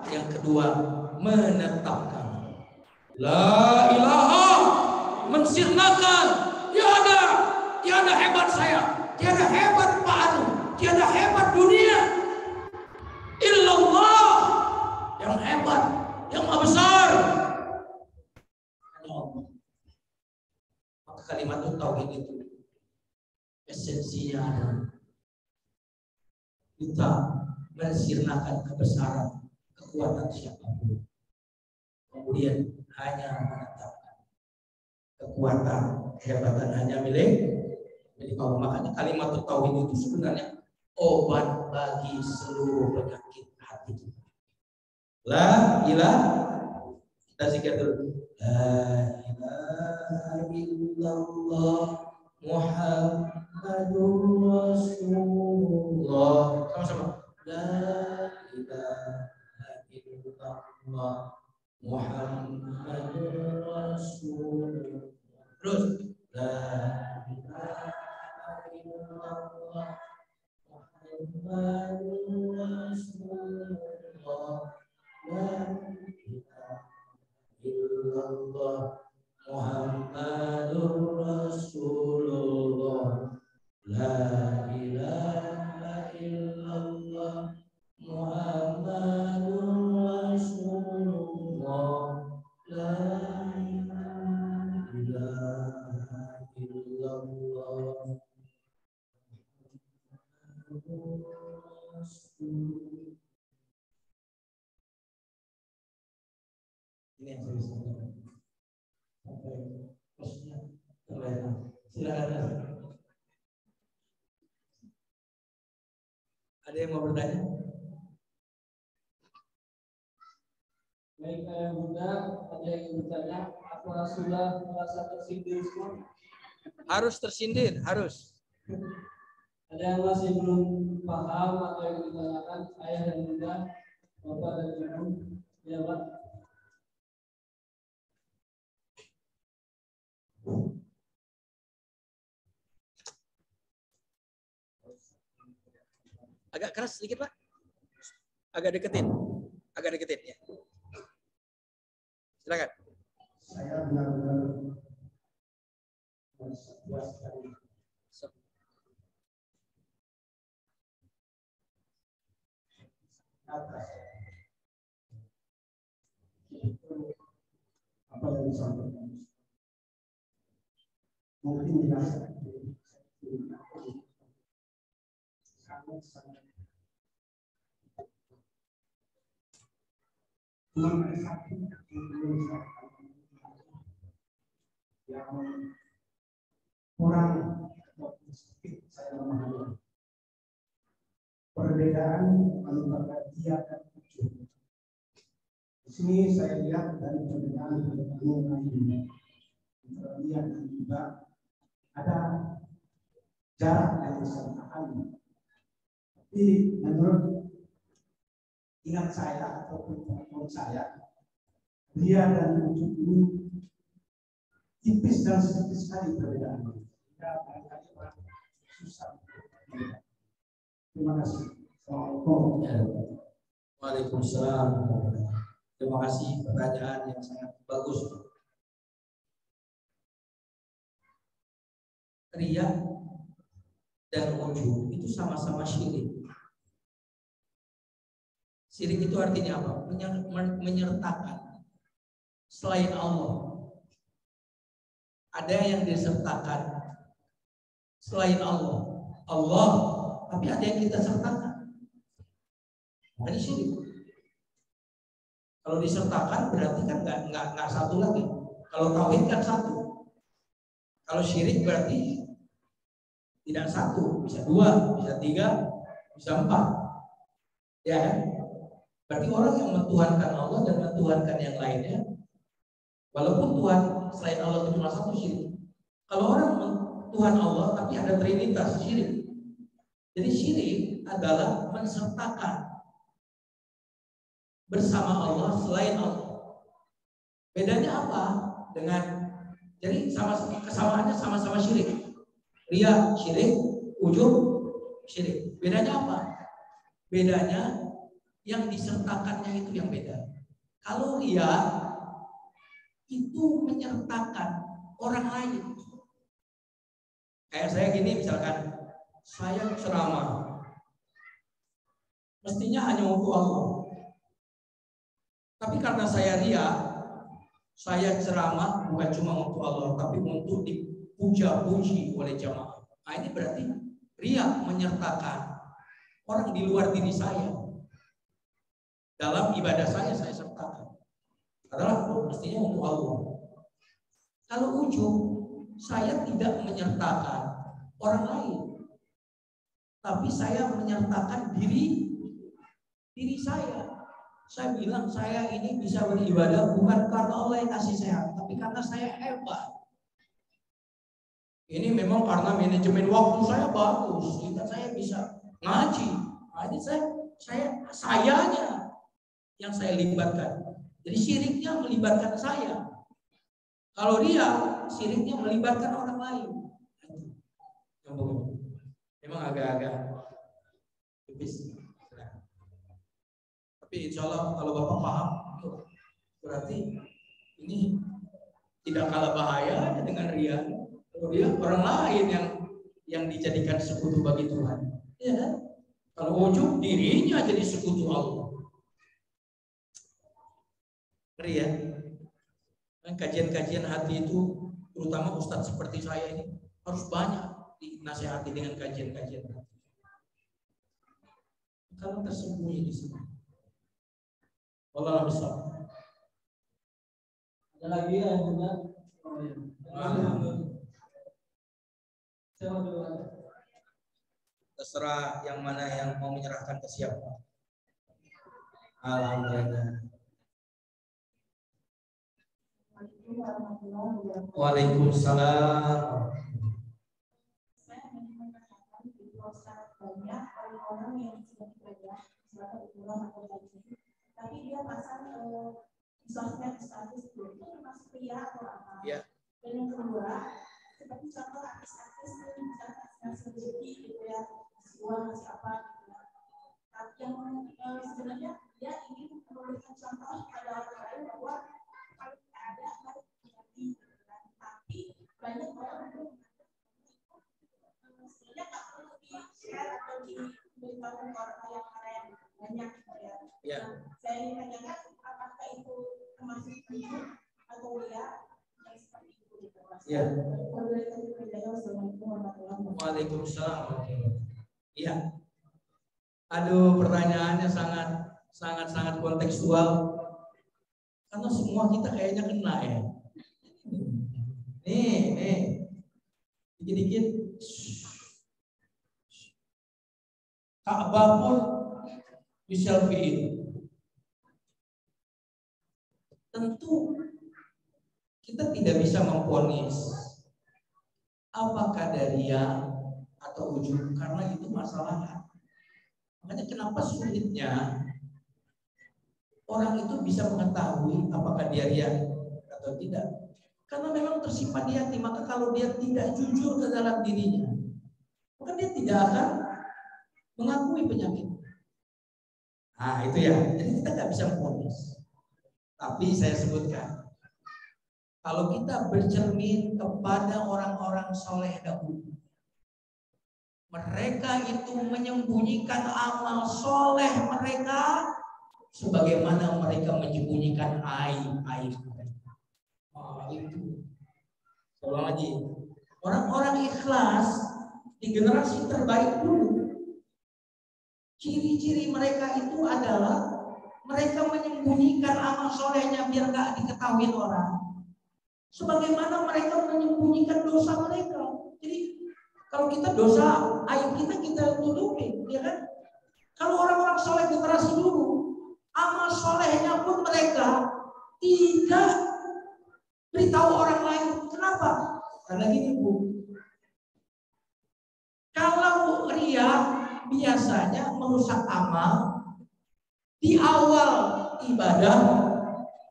yang kedua menetapkan. La ilaha, mensirnakan, tiada hebat saya, tiada hebat Pak Anu, tiada hebat dunia, illallah, yang hebat, yang maha besar hanya Allah. Maka kalimat tauhid itu esensinya adalah kita mensirnakan kebesaran, kekuatan siapapun, kemudian hanya menetapkan kekuatan, kehebatan hanya milik Allah. Makanya kalimat tauhid itu sebenarnya obat bagi seluruh penyakit hati kita. La ilaha, kita zikir dulu. La ilaha illallah Muhammadur Rasulullah. Sama-sama. La ilaha illallah Muhammadur Rasulullah. Terus la ilaha illallah Muhammadur Rasulullah. La ilaha illallah Muhammadur Rasulullah. La ilaha illallah Muhammadur Rasulullah. La ilaha illallah. Ini yang saya sampaikan. Sampai posnya terlena. Silakan. Ada yang mau bertanya? Baik, Bunda, ada yang bertanya, apa sudah merasa tersindir semua? Harus tersindir, harus. Ada yang masih belum paham atau yang ditanyakan ayah dan bunda, bapak dan ibu, ya Pak? Agak keras sedikit Pak. Agak deketin ya. Silakan. Saya benar-benar puas sekali. Atas apa yang disampaikan, mungkin dirasa sangat cuma ada satu yang kurang sedikit saya memahami. Perbedaan antara dia dan ujung. Di sini saya lihat dari perbedaan ini antara dia dan juga ada jarak yang bisa dipahami. Tapi menurut ingat saya ataupun pengetahuan saya, dia dan ujung ini tipis dan sedikit sekali perbedaannya. Ya, barangkali orang susah. Terima kasih. Assalamualaikum. Waalaikumsalam. Terima kasih, pertanyaan yang sangat bagus. Riya dan ujub itu sama-sama syirik. Syirik itu artinya apa? Menyertakan selain Allah. Ada yang disertakan selain Allah. Allah, tapi ada yang kita sertakan. Ini syirik. Kalau disertakan berarti kan nggak satu lagi. Kalau tauhid kan satu. Kalau syirik berarti tidak satu, bisa dua, bisa tiga, bisa empat. Ya kan? Berarti orang yang mentuhankan Allah dan mentuhankan yang lainnya, walaupun Tuhan selain Allah itu cuma satu, syirik. Kalau orang Tuhan Allah tapi ada trinitas, syirik. Jadi syirik adalah mensertakan bersama Allah selain Allah. Bedanya apa dengan, jadi kesamaannya sama-sama syirik. Riya syirik, ujub syirik. Bedanya apa? Bedanya yang disertakannya itu yang beda. Kalau ria itu menyertakan orang lain. Kayak saya gini misalkan, saya ceramah, mestinya hanya untuk Allah. Tapi karena saya ria, saya ceramah bukan cuma untuk Allah, tapi untuk dipuja-puji oleh jamaah. Nah ini berarti ria menyertakan orang di luar diri saya. Dalam ibadah saya sertakan. Adalah mestinya untuk Allah. Kalau ujub, saya tidak menyertakan orang lain, tapi saya menyertakan diri saya. Saya bilang saya ini bisa beribadah bukan karena Allah yang kasih sehat, tapi karena saya hebat. Ini memang karena manajemen waktu saya bagus, sehingga saya bisa ngaji. Nah, ini sayanya yang saya libatkan. Jadi syiriknya melibatkan saya. Kalau dia syiriknya melibatkan orang lain. Memang agak-agak tipis. Tapi insya Allah kalau Bapak paham, berarti ini tidak kalah bahaya dengan ria. Kalau dia orang lain yang dijadikan sekutu bagi Tuhan. Ya kan? Kalau ujub dirinya jadi sekutu Allah. Ria. Kajian-kajian hati itu, terutama ustadz seperti saya ini, harus banyak dinasihati dengan kajian-kajian hati. Kalau tersembunyi di sini. Allah besar. Ada lagi yang benar? Terserah yang mana yang mau menyerahkan ke siapa. Alhamdulillah. Waalaikumsalam. Saya menanyakan di Ustaz banyak orang-orang yang sudah belajar, misalkan pulang atau lagi, tapi dia pasang di sosmed status itu termasuk pria atau apa? Ya. Dan yang kedua, seperti contoh artis-artis itu misalkan ngasih rezeki gitu ya, ngasih uang, ngasih apa gitu ya. Tapi yang sebenarnya dia ingin memberikan contoh pada orang lain bahwa kalau tidak ada harus terjadi, tapi banyak orang yang sebenarnya nggak perlu di-share atau diberitahu ke orang yang banyak gitu ya. Ya. Nah, saya ingin tanyakan apakah itu termasuk ujub atau ya yang seperti itu gitu. Ya. Assalamualaikum warahmatullahi wabarakatuh. Waalaikumsalam. Iya. Aduh, pertanyaannya sangat kontekstual. Karena semua kita kayaknya kena ya. Nih. Dikit-dikit. Ka'bah pun di selfie. Tentu kita tidak bisa memvonis apakah dari ria atau ujub, karena itu masalahnya. Makanya kenapa sulitnya orang itu bisa mengetahui apakah dia ria atau tidak, karena memang tersimpan di hati. Maka kalau dia tidak jujur ke dalam dirinya, maka dia tidak akan mengakui penyakit. Nah itu ya, jadi kita nggak bisa memvonis. Tapi saya sebutkan, kalau kita bercermin kepada orang-orang soleh dahulu, mereka itu menyembunyikan amal soleh mereka sebagaimana mereka menyembunyikan aib mereka. Itu. Ulang lagi, orang-orang ikhlas di generasi terbaik dulu, ciri-ciri mereka itu adalah mereka menyembunyikan amal solehnya biar nggak diketahui orang. Sebagaimana mereka menyembunyikan dosa mereka. Jadi kalau kita dosa, aib kita tutupi, ya kan? Kalau orang-orang soleh generasi dulu, amal solehnya pun mereka tidak beritahu orang lain. Kenapa? Karena gini Bu, kalau ria biasanya merusak amal di awal ibadah,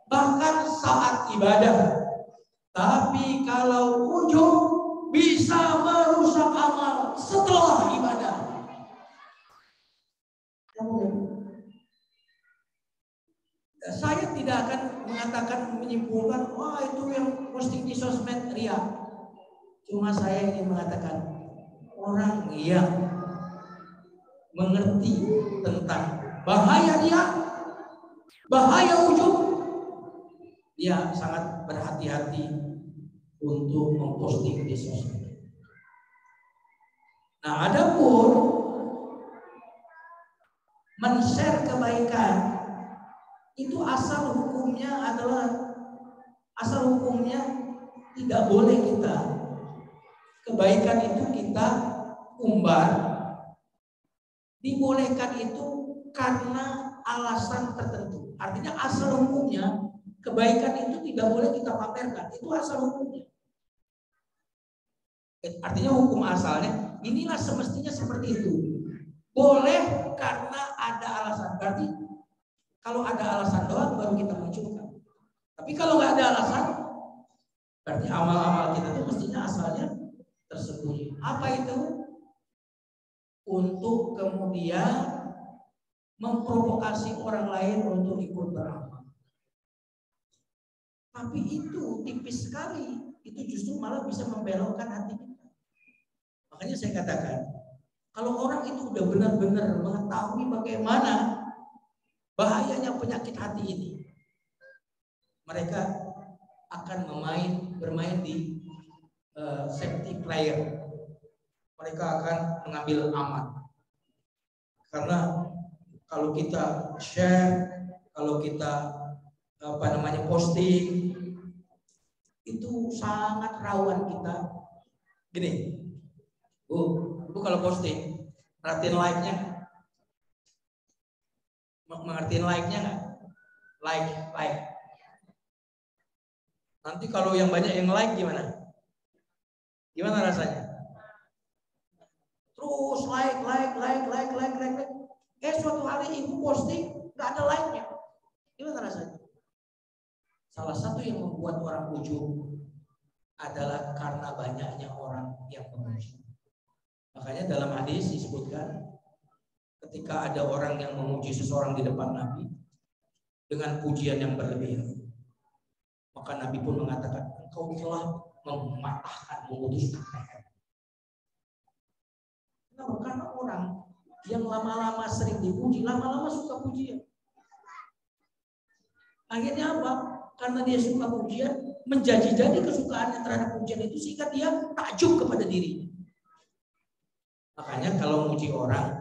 bahkan saat ibadah. Tapi kalau ujub bisa merusak amal setelah ibadah. Saya tidak akan mengatakan menyimpulkan, wah itu yang posting di sosmed ria. Cuma saya ingin mengatakan orang yang mengerti tentang bahaya ria, bahaya ujub, dia sangat berhati-hati untuk memposting di sosmed. Nah, adapun men-share kebaikan itu asal hukumnya tidak boleh kita kebaikan itu kita umbar. Dibolehkan itu karena alasan tertentu. Artinya asal hukumnya kebaikan itu tidak boleh kita pamerkan. Itu asal hukumnya. Artinya hukum asalnya inilah semestinya seperti itu. Boleh karena ada alasan. Berarti kalau ada alasan doang baru kita munculkan. Tapi kalau nggak ada alasan, berarti amal-amal kita itu mestinya asalnya tersembunyi. Apa itu? Untuk kemudian memprovokasi orang lain untuk ikut beramal. Tapi itu tipis sekali. Itu justru malah bisa membelokkan hati kita. Makanya saya katakan, kalau orang itu udah benar-benar mengetahui bagaimana bahayanya penyakit hati ini, mereka akan bermain di safety player. Mereka akan mengambil aman. Karena kalau kita share, kalau kita posting, itu sangat rawan kita. Gini, Bu kalau posting, perhatiin like-nya. Mengertiin like-nya nggak? Like. Nanti kalau yang banyak yang like gimana? Gimana rasanya? Terus like. Suatu hari ibu posting nggak ada like-nya. Gimana rasanya? Salah satu yang membuat orang ujub adalah karena banyaknya orang yang memuji. Makanya dalam hadis disebutkan, ketika ada orang yang memuji seseorang di depan Nabi dengan pujian yang berlebihan, maka Nabi pun mengatakan, engkau telah memutuskan leher. Kenapa? Karena orang yang lama-lama sering dipuji, lama-lama suka pujian. Akhirnya apa? Karena dia suka pujian, menjadi kesukaannya terhadap pujian itu sehingga dia takjub kepada dirinya. Makanya kalau muji orang,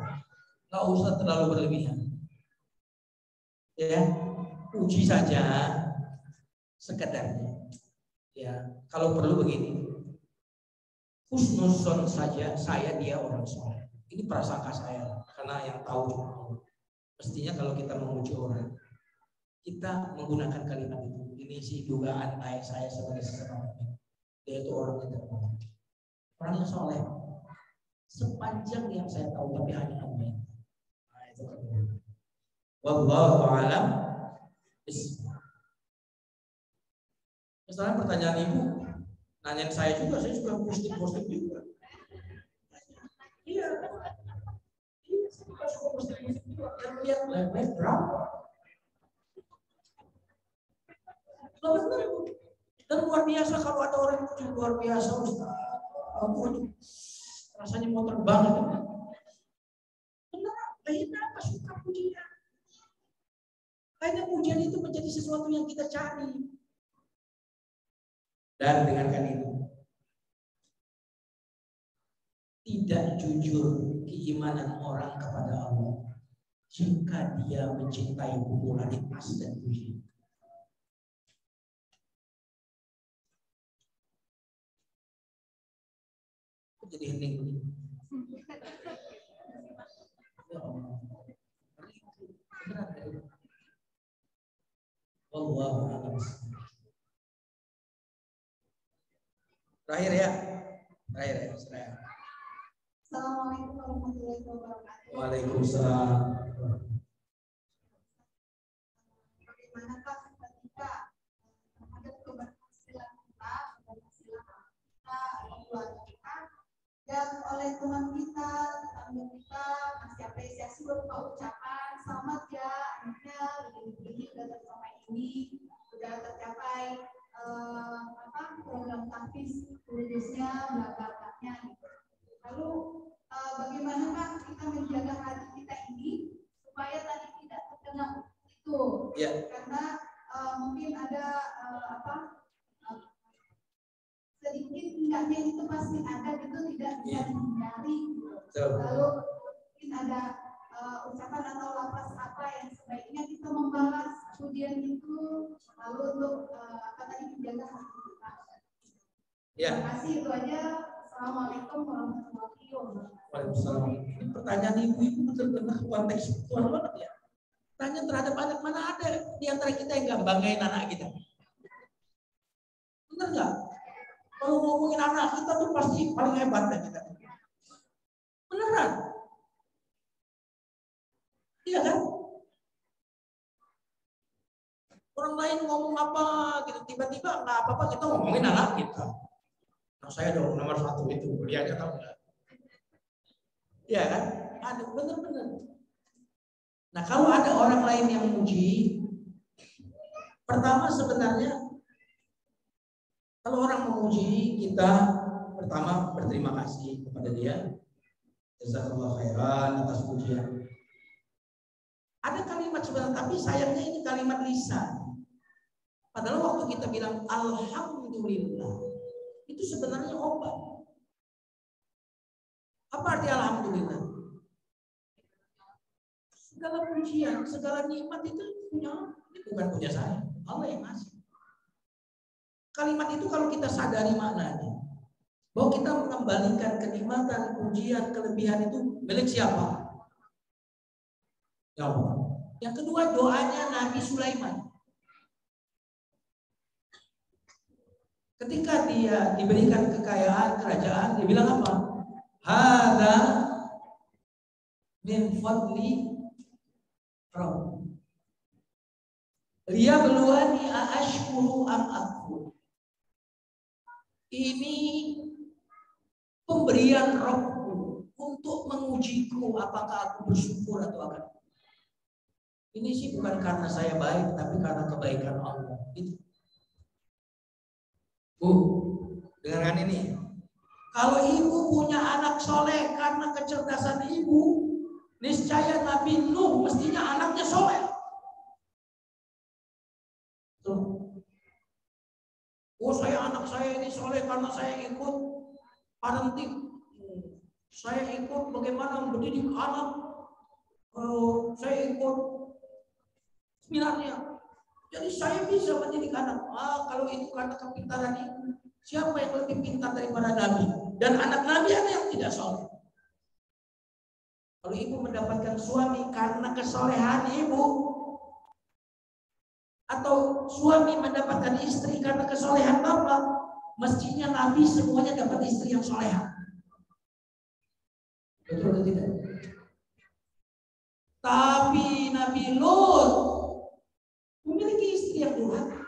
nggak usah terlalu berlebihan. Ya, puji saja sekedarnya. Ya, kalau perlu begini. Husnuzon saja saya dia orang soleh. Ini prasangka saya, karena yang tahu cuma Allah. Mestinya kalau kita memuji orang, kita menggunakan kalimat itu. Ini sih dugaan baik saya sebagai seseorang. Dia itu orang yang terbaik, orang yang soleh. Sepanjang yang saya tahu, tapi hanya Allah. Nah, itu kan. Wallahu a'lam. Misalnya pertanyaan ibu, nanyain saya juga, saya suka posting juga. Iya, saya suka posting juga. Yang lihat live berapa? Benar. Dan luar biasa kalau ada orang yang luar biasa, Ustaz. Ampun, rasanya mau terbang. Benar, kenapa suka pujian? Kayaknya pujian itu menjadi sesuatu yang kita cari. Dan dengarkan itu, tidak jujur keimanan orang kepada Allah jika dia mencintai popularitas dan pujian. Jadi hening. Ya Allah. Wallahu a'lam. Terakhir ya. Assalamualaikum warahmatullahi wabarakatuh. Waalaikumsalam. Bagaimanakah ketika ada keberhasilan kita atau keluarga kita dan oleh teman kita, tetangga kita kasih apresiasi berupa ucapan Ya. Karena mungkin ada sedikit enggaknya itu pasti ada, gitu tidak bisa dihindari. Lalu mungkin ada ucapan atau lafaz apa yang sebaiknya kita membalas pujian itu, lalu untuk menjaga hati kita. Ya. Terima kasih, itu aja. Assalamualaikum warahmatullahi wabarakatuh. Waalaikumsalam. Pertanyaan ibu-ibu betul-betul kontekstual banget ya. Tanya terhadap anak, mana ada di antara kita yang nggak banggain anak kita? Bener nggak? Kalau ngomongin anak kita tuh pasti paling hebat ya kita. Beneran? Iya kan? Orang lain ngomong apa gitu, tiba-tiba nggak apa-apa kita ngomongin anak kita. Nah, saya dong nomor 1 itu, kuliahnya tahu nggak? Iya kan? Ada bener-bener. Nah, kalau ada orang lain yang muji, pertama sebenarnya kalau orang memuji kita, pertama berterima kasih kepada dia. Jazakallahu khairan atas pujian. Ada kalimat sebenarnya, tapi sayangnya ini kalimat lisan. Padahal waktu kita bilang alhamdulillah, itu sebenarnya obat. Apa arti alhamdulillah? Segala pujian, segala nikmat itu bukan punya saya, Allah yang ngasih. Kalimat itu kalau kita sadari maknanya, bahwa kita mengembalikan kenikmatan, pujian, kelebihan itu milik siapa? Ya Allah. Yang kedua, doanya Nabi Sulaiman. Ketika dia diberikan kekayaan kerajaan, dia bilang apa? Hadza min fadli Rabb. Liyabluwani aashkuru am akfur. Ini pemberian Rabbku untuk mengujiku apakah aku bersyukur atau akan. Ini sih bukan karena saya baik, tapi karena kebaikan Allah. Gitu. Dengarkan ini. Kalau ibu punya anak soleh karena kecerdasan ibu, niscaya Nabi Nuh mestinya anaknya soleh. Tuh. Anak saya ini soleh karena saya ikut parenting. Saya ikut bagaimana mendidik anak. Saya ikut seminarnya. Jadi saya bisa mendidik anak. Kalau itu karena kepintaran ibu, siapa yang lebih pintar daripada Nabi? Dan anak Nabi ada yang tidak soleh. Kalau ibu mendapatkan suami karena kesolehan ibu, atau suami mendapatkan istri karena kesolehan bapak, mestinya Nabi semuanya dapat istri yang soleha. Betul atau tidak? Tapi Nabi Lut memiliki istri yang durhaka.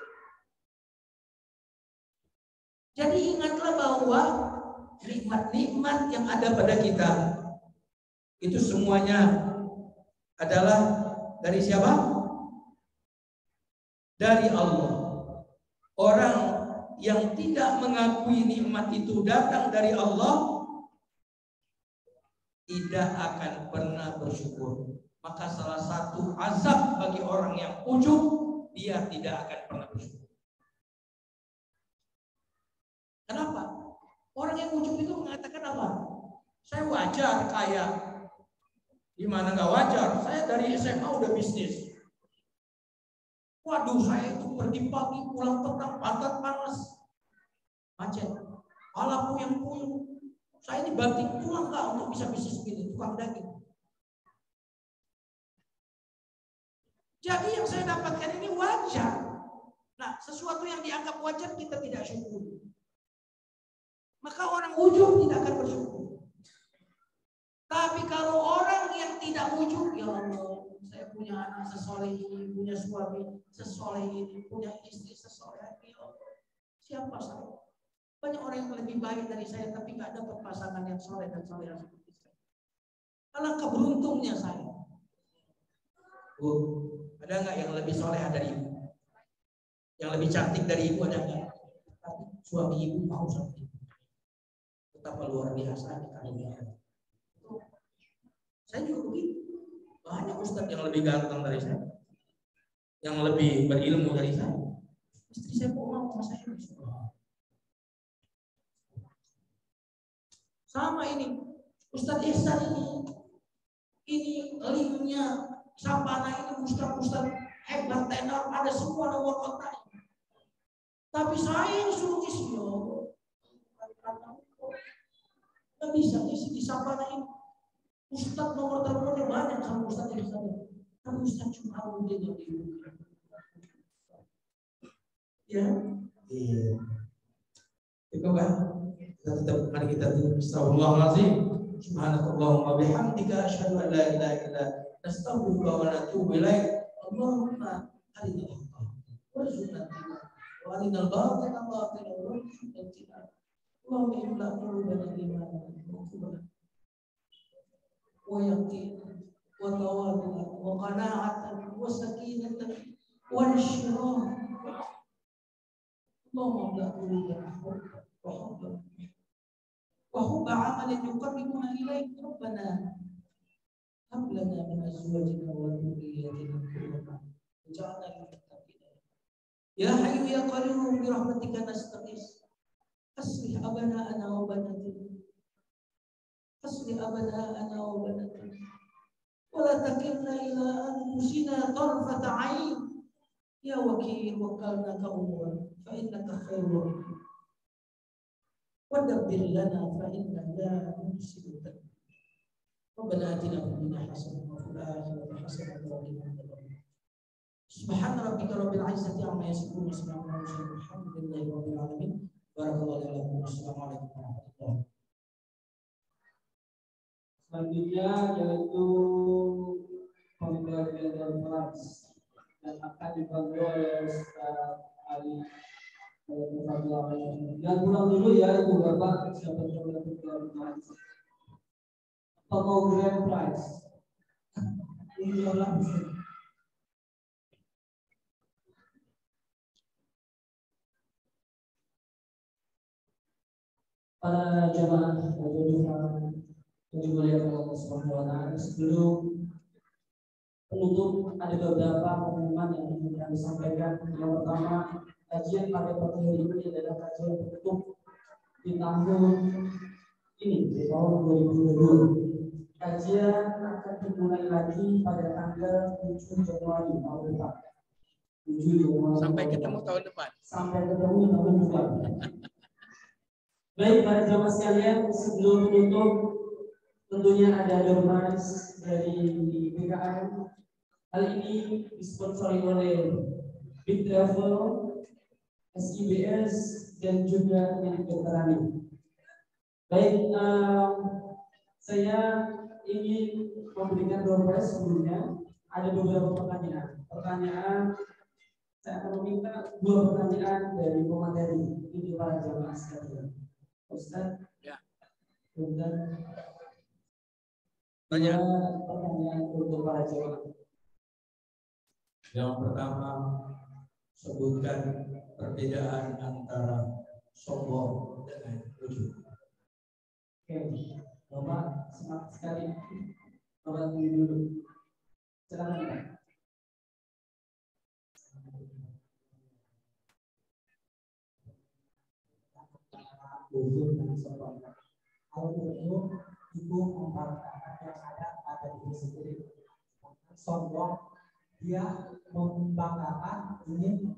Jadi ingatlah bahwa nikmat-nikmat yang ada pada kita itu semuanya adalah dari siapa? Dari Allah. Orang yang tidak mengakui nikmat itu datang dari Allah tidak akan pernah bersyukur. Maka salah satu azab bagi orang yang ujub, dia tidak akan pernah bersyukur. Kenapa? Orang yang ujub itu mengatakan apa? Saya wajar kaya. Gimana nggak wajar? Saya dari SMA udah bisnis. Waduh, saya itu pergi pagi, pulang petang, pantat panas, macet, kepala puyeng-puyeng. Saya dibanting tulang nggak untuk bisa bisnis begini, tukang daging. Jadi yang saya dapatkan ini wajar. Nah, sesuatu yang dianggap wajar kita tidak syukur. Maka orang ujub tidak akan bersyukur. Tapi kalau orang yang tidak ujub, ya Allah, saya punya anak sesoleh ini, punya suami sesoleh ini, punya istri sesoleh ini, ya Allah. Siapa saya? Banyak orang yang lebih baik dari saya, tapi nggak dapat pasangan yang soleh dan soleh seperti saya. Alangkah beruntungnya saya. Ada nggak yang lebih soleh dari ibu? Yang lebih cantik dari ibu ada nggak? Tapi suami ibu mau seperti itu. Betapa luar biasa kalinya. Saya juga begitu. Banyak ustadz yang lebih ganteng dari saya. yang lebih berilmu dari saya. Istri saya kok mau sama saya? Sama ini, Ustadz Ihsan ini linknya Sabana ini Ustadz hebat tenor, ada semua nomor kontaknya. Tapi saya yang suruh isi, nggak bisa isi di Sabana ini. Ustadz nomor teleponnya banyak sama Ustadz Ihsan. Tapi Ustadz cuma tahu dia nggak dibuka. Ya, iya. Itu kan. Mari kita astagfirullahaladzim. Subhanakallahumma bihamdika asyhadu an la ilaha illa anta astaghfiruka wa atubu ilaik. Allahumma arinal haqqa warzuqna wa arinal batila batilan warzuqna ittiba'a. Allahumma imla qulubana imanan wa qur'an wa yaqinan wa tawadu'an wa qana'atan wa sakinatan wa insyirah. Allahumma imla qulubana wa hubban وحب عمل يقربنا إليك ربنا هب لنا من أزواجنا وذرياتنا قرة أعين واجعلنا للمتقين يا حي يا قيوم برحمتك نستغيث أصلح أبناءنا وبناتنا أصلح أبناءنا وبناتنا ولا تكلنا إلى أنفسنا طرفة عين يا وكيل وكلناك أمورا فإنك خير الوكيل ودبر لنا فإنا لا نحسن التدبير ربنا آتنا في الدنيا حسنة وفي الآخرة حسنة وقنا عذاب النار سبحان ربك رب العزة عما يصفون وسلام على المرسلين والحمد لله رب العالمين بارك الله لكم والسلام عليكم ورحمة الله. Selanjutnya yaitu pembelajaran kelas yang akan dibantu oleh Ustaz Ali. Dan pulang dulu ya Ibu Bapak, siapa yang dapat grand prize? Apa mau grand prize? Ini orang. Para jemaah yang dimuliakan Allah Subhanahu wa taala, sebelum penutup ada beberapa pengumuman yang ingin kami sampaikan. Yang pertama, kajian pada pagi hari ini adalah kajian penutup di tahun ini, di tahun 2022. Kajian akan dimulai lagi pada tanggal 7 Januari tahun depan. 7 Januari. Sampai ketemu tahun depan. Sampai ketemu tahun depan. Baik para jemaah sekalian, sebelum menutup tentunya ada donasi dari BKM. Hal ini disponsori oleh Big Travel, SIBS dan juga milik Dokterani. Baik, saya ingin memberikan dorongan sebelumnya. Ada beberapa pertanyaan. Saya akan meminta 2 pertanyaan dari pemateri ini para jamaah sekalian. Ustaz, ya. Dan pertanyaan untuk para jamaah. Yang pertama, sebutkan perbedaan antara sombong dengan ujub. Oke, Bapak semangat sekali. Bapak tunggu dulu. Silakan Pak. Ujub dan sombong. Kalau ujub itu mempertahankan yang ada pada diri sendiri. Sombong dia membanggakan, ingin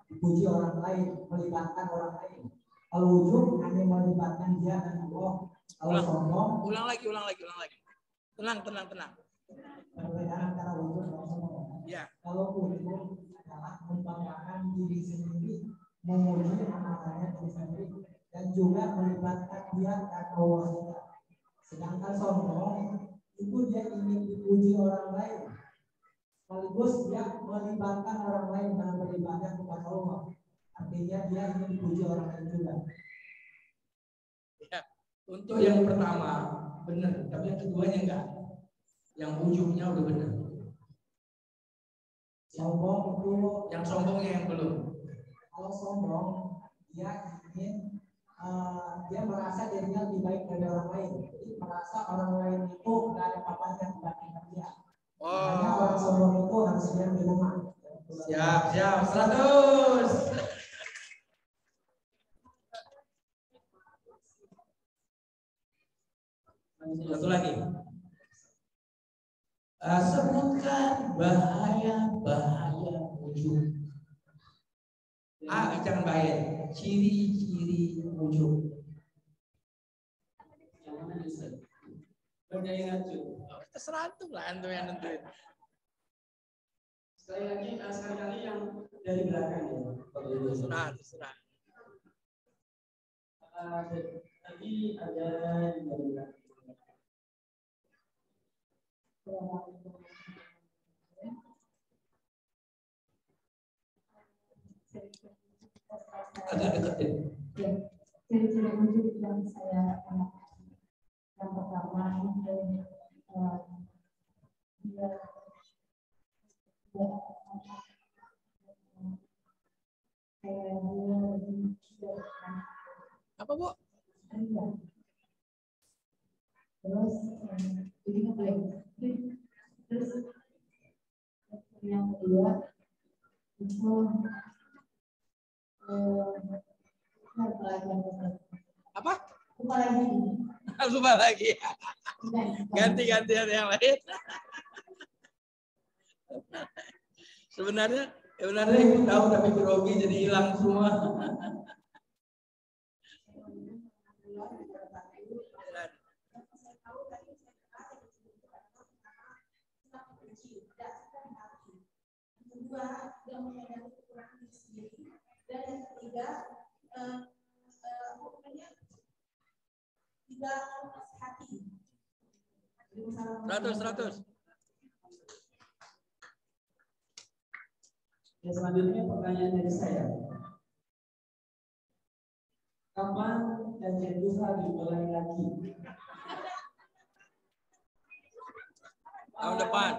dipuji orang lain, melibatkan orang lain. Kalau ujub hanya melibatkan dia dan Allah. Kalau sombong, ulang lagi. Tenang. Perbedaan antara ujub dan sombong. Ya. Kalau ujub adalah membanggakan diri sendiri, memuji amalnya diri sendiri, dan juga melibatkan dia dan Allah. Sedangkan sombong itu dia ingin dipuji orang lain. Sekaligus dia melibatkan orang lain dalam beribadah kepada Allah. Artinya dia ingin dipuji orang lain juga. Ya, untuk yang pertama benar, tapi yang keduanya enggak. Yang ujungnya udah benar. Sombong itu, yang sombongnya yang belum. Kalau sombong dia ingin dia merasa dirinya lebih baik dari orang lain. Jadi merasa orang lain itu nggak ada apa-apa yang dibandingkan dia. Makanya orang sombong itu harus diam di rumah. Siap, 100. Satu lagi. Sebutkan bahaya-bahaya wujud. Jangan bahaya. Ciri-ciri wujud. Terserah antum lah, antum yang nentuin. Sekali yang dari belakang ya. Terserah. Tadi ada yang dari belakang. Agak deketin. Ciri-ciri wujud yang saya yang pertama Apa, Bu? Terus jadi ngebleng. Terus yang kedua itu Apa? Lupa Lupa lagi. lagi. Ganti yang lain. Sebenarnya ibu tahu tapi grogi jadi hilang semua. Kedua, yang menyadari kekurangan diri sendiri, dan yang ketiga, tidak hati. 100. Ya, selanjutnya pertanyaan dari saya. Kapan kajian duha dimulai lagi? Tahun depan.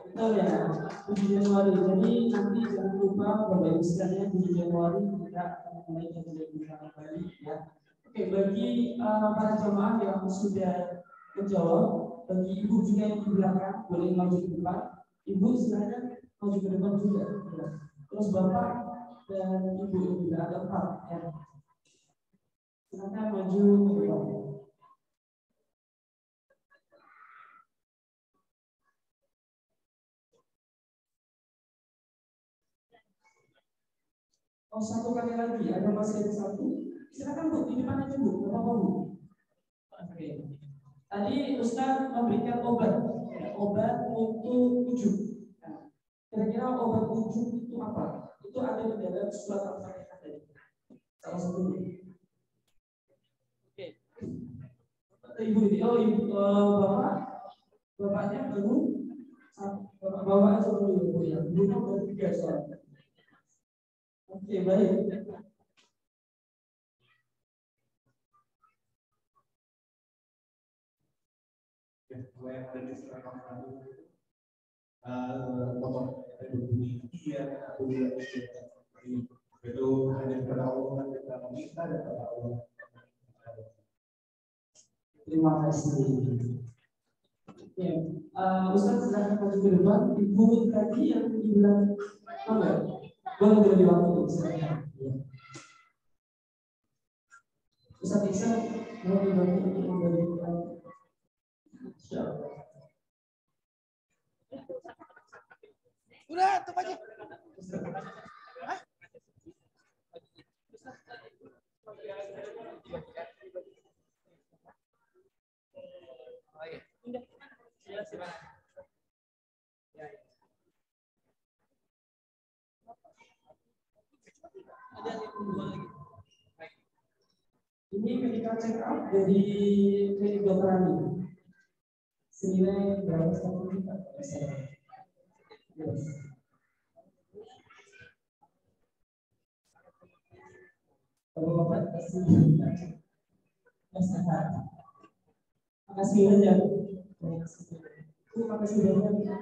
Betul ya, 7 Januari. Jadi nanti jangan lupa Bapak Ibu sekalian 7 Januari kita akan mulai kajian duha kembali ya. Oke, bagi para jemaah yang sudah menjawab, bagi ibu juga yang di belakang boleh maju ke depan. Ibu silakan maju ke depan juga. Ya. Terus bapak dan ibu juga ada 4 ya. Silakan maju ke depan. Oh, satu kali lagi, masih ada satu. Silakan Bu, di depan aja Bu, apa Bu? Oke. Tadi Ustaz memberikan obat untuk wujud. Nah, kira-kira obat wujud itu apa? Itu ada di dalam surat Al-Fatihah tadi. Salah satunya. Oke. Ibu bapaknya baru bawa aja dulu ya. Ibunya baru 3 soal. Oke, baik. Yang ada di serangkap tadi potong dari bunyi itu hanya kepada Allah kita meminta dan kepada Allah. Terima kasih. Ya, Ustaz silakan maju ke depan. Ibu tadi yang dibilang boleh beri waktu silakan. Ya. Ustaz Isa mau dibantu untuk memberikan. Udah, tutup aja. Hah? Oh iya. Udah. Silakan. Ya. Ada yang kedua lagi. Ini medical check up dari klinik Dokter Ani. Senilai berapa 1 juta? Yes. Kalau Bapak kasih masalah. Makasih banyak. Makasih banyak.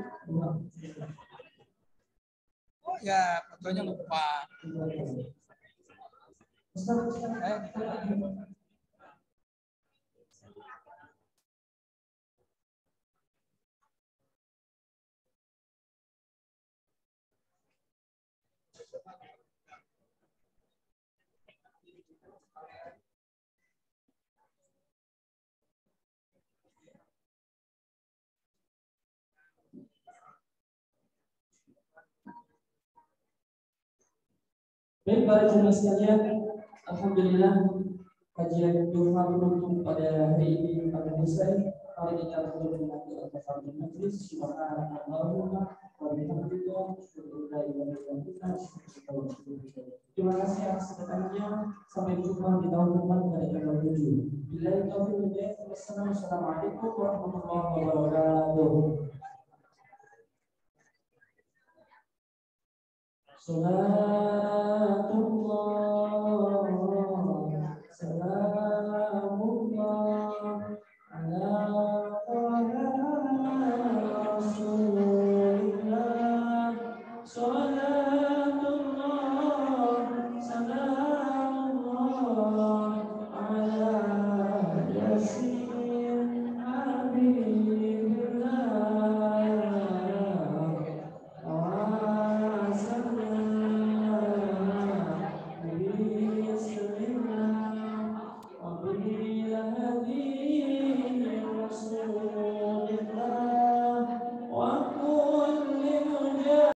Oh ya, fotonya lupa. Baik para jemaah sekalian, alhamdulillah kajian duha penutup pada hari ini pada selesai. Mari kita berdoa dengan al-Fatihah majlis. Subhanallahumma wa bihamdika asyhadu an la ilaha illa anta astaghfiruka wa atubu ilaik. Terima kasih atas kedatangannya. Sampai jumpa di tahun depan pada tanggal 7. Billahi taufiq wal hidayah. Wassalamualaikum warahmatullahi wabarakatuh. Salam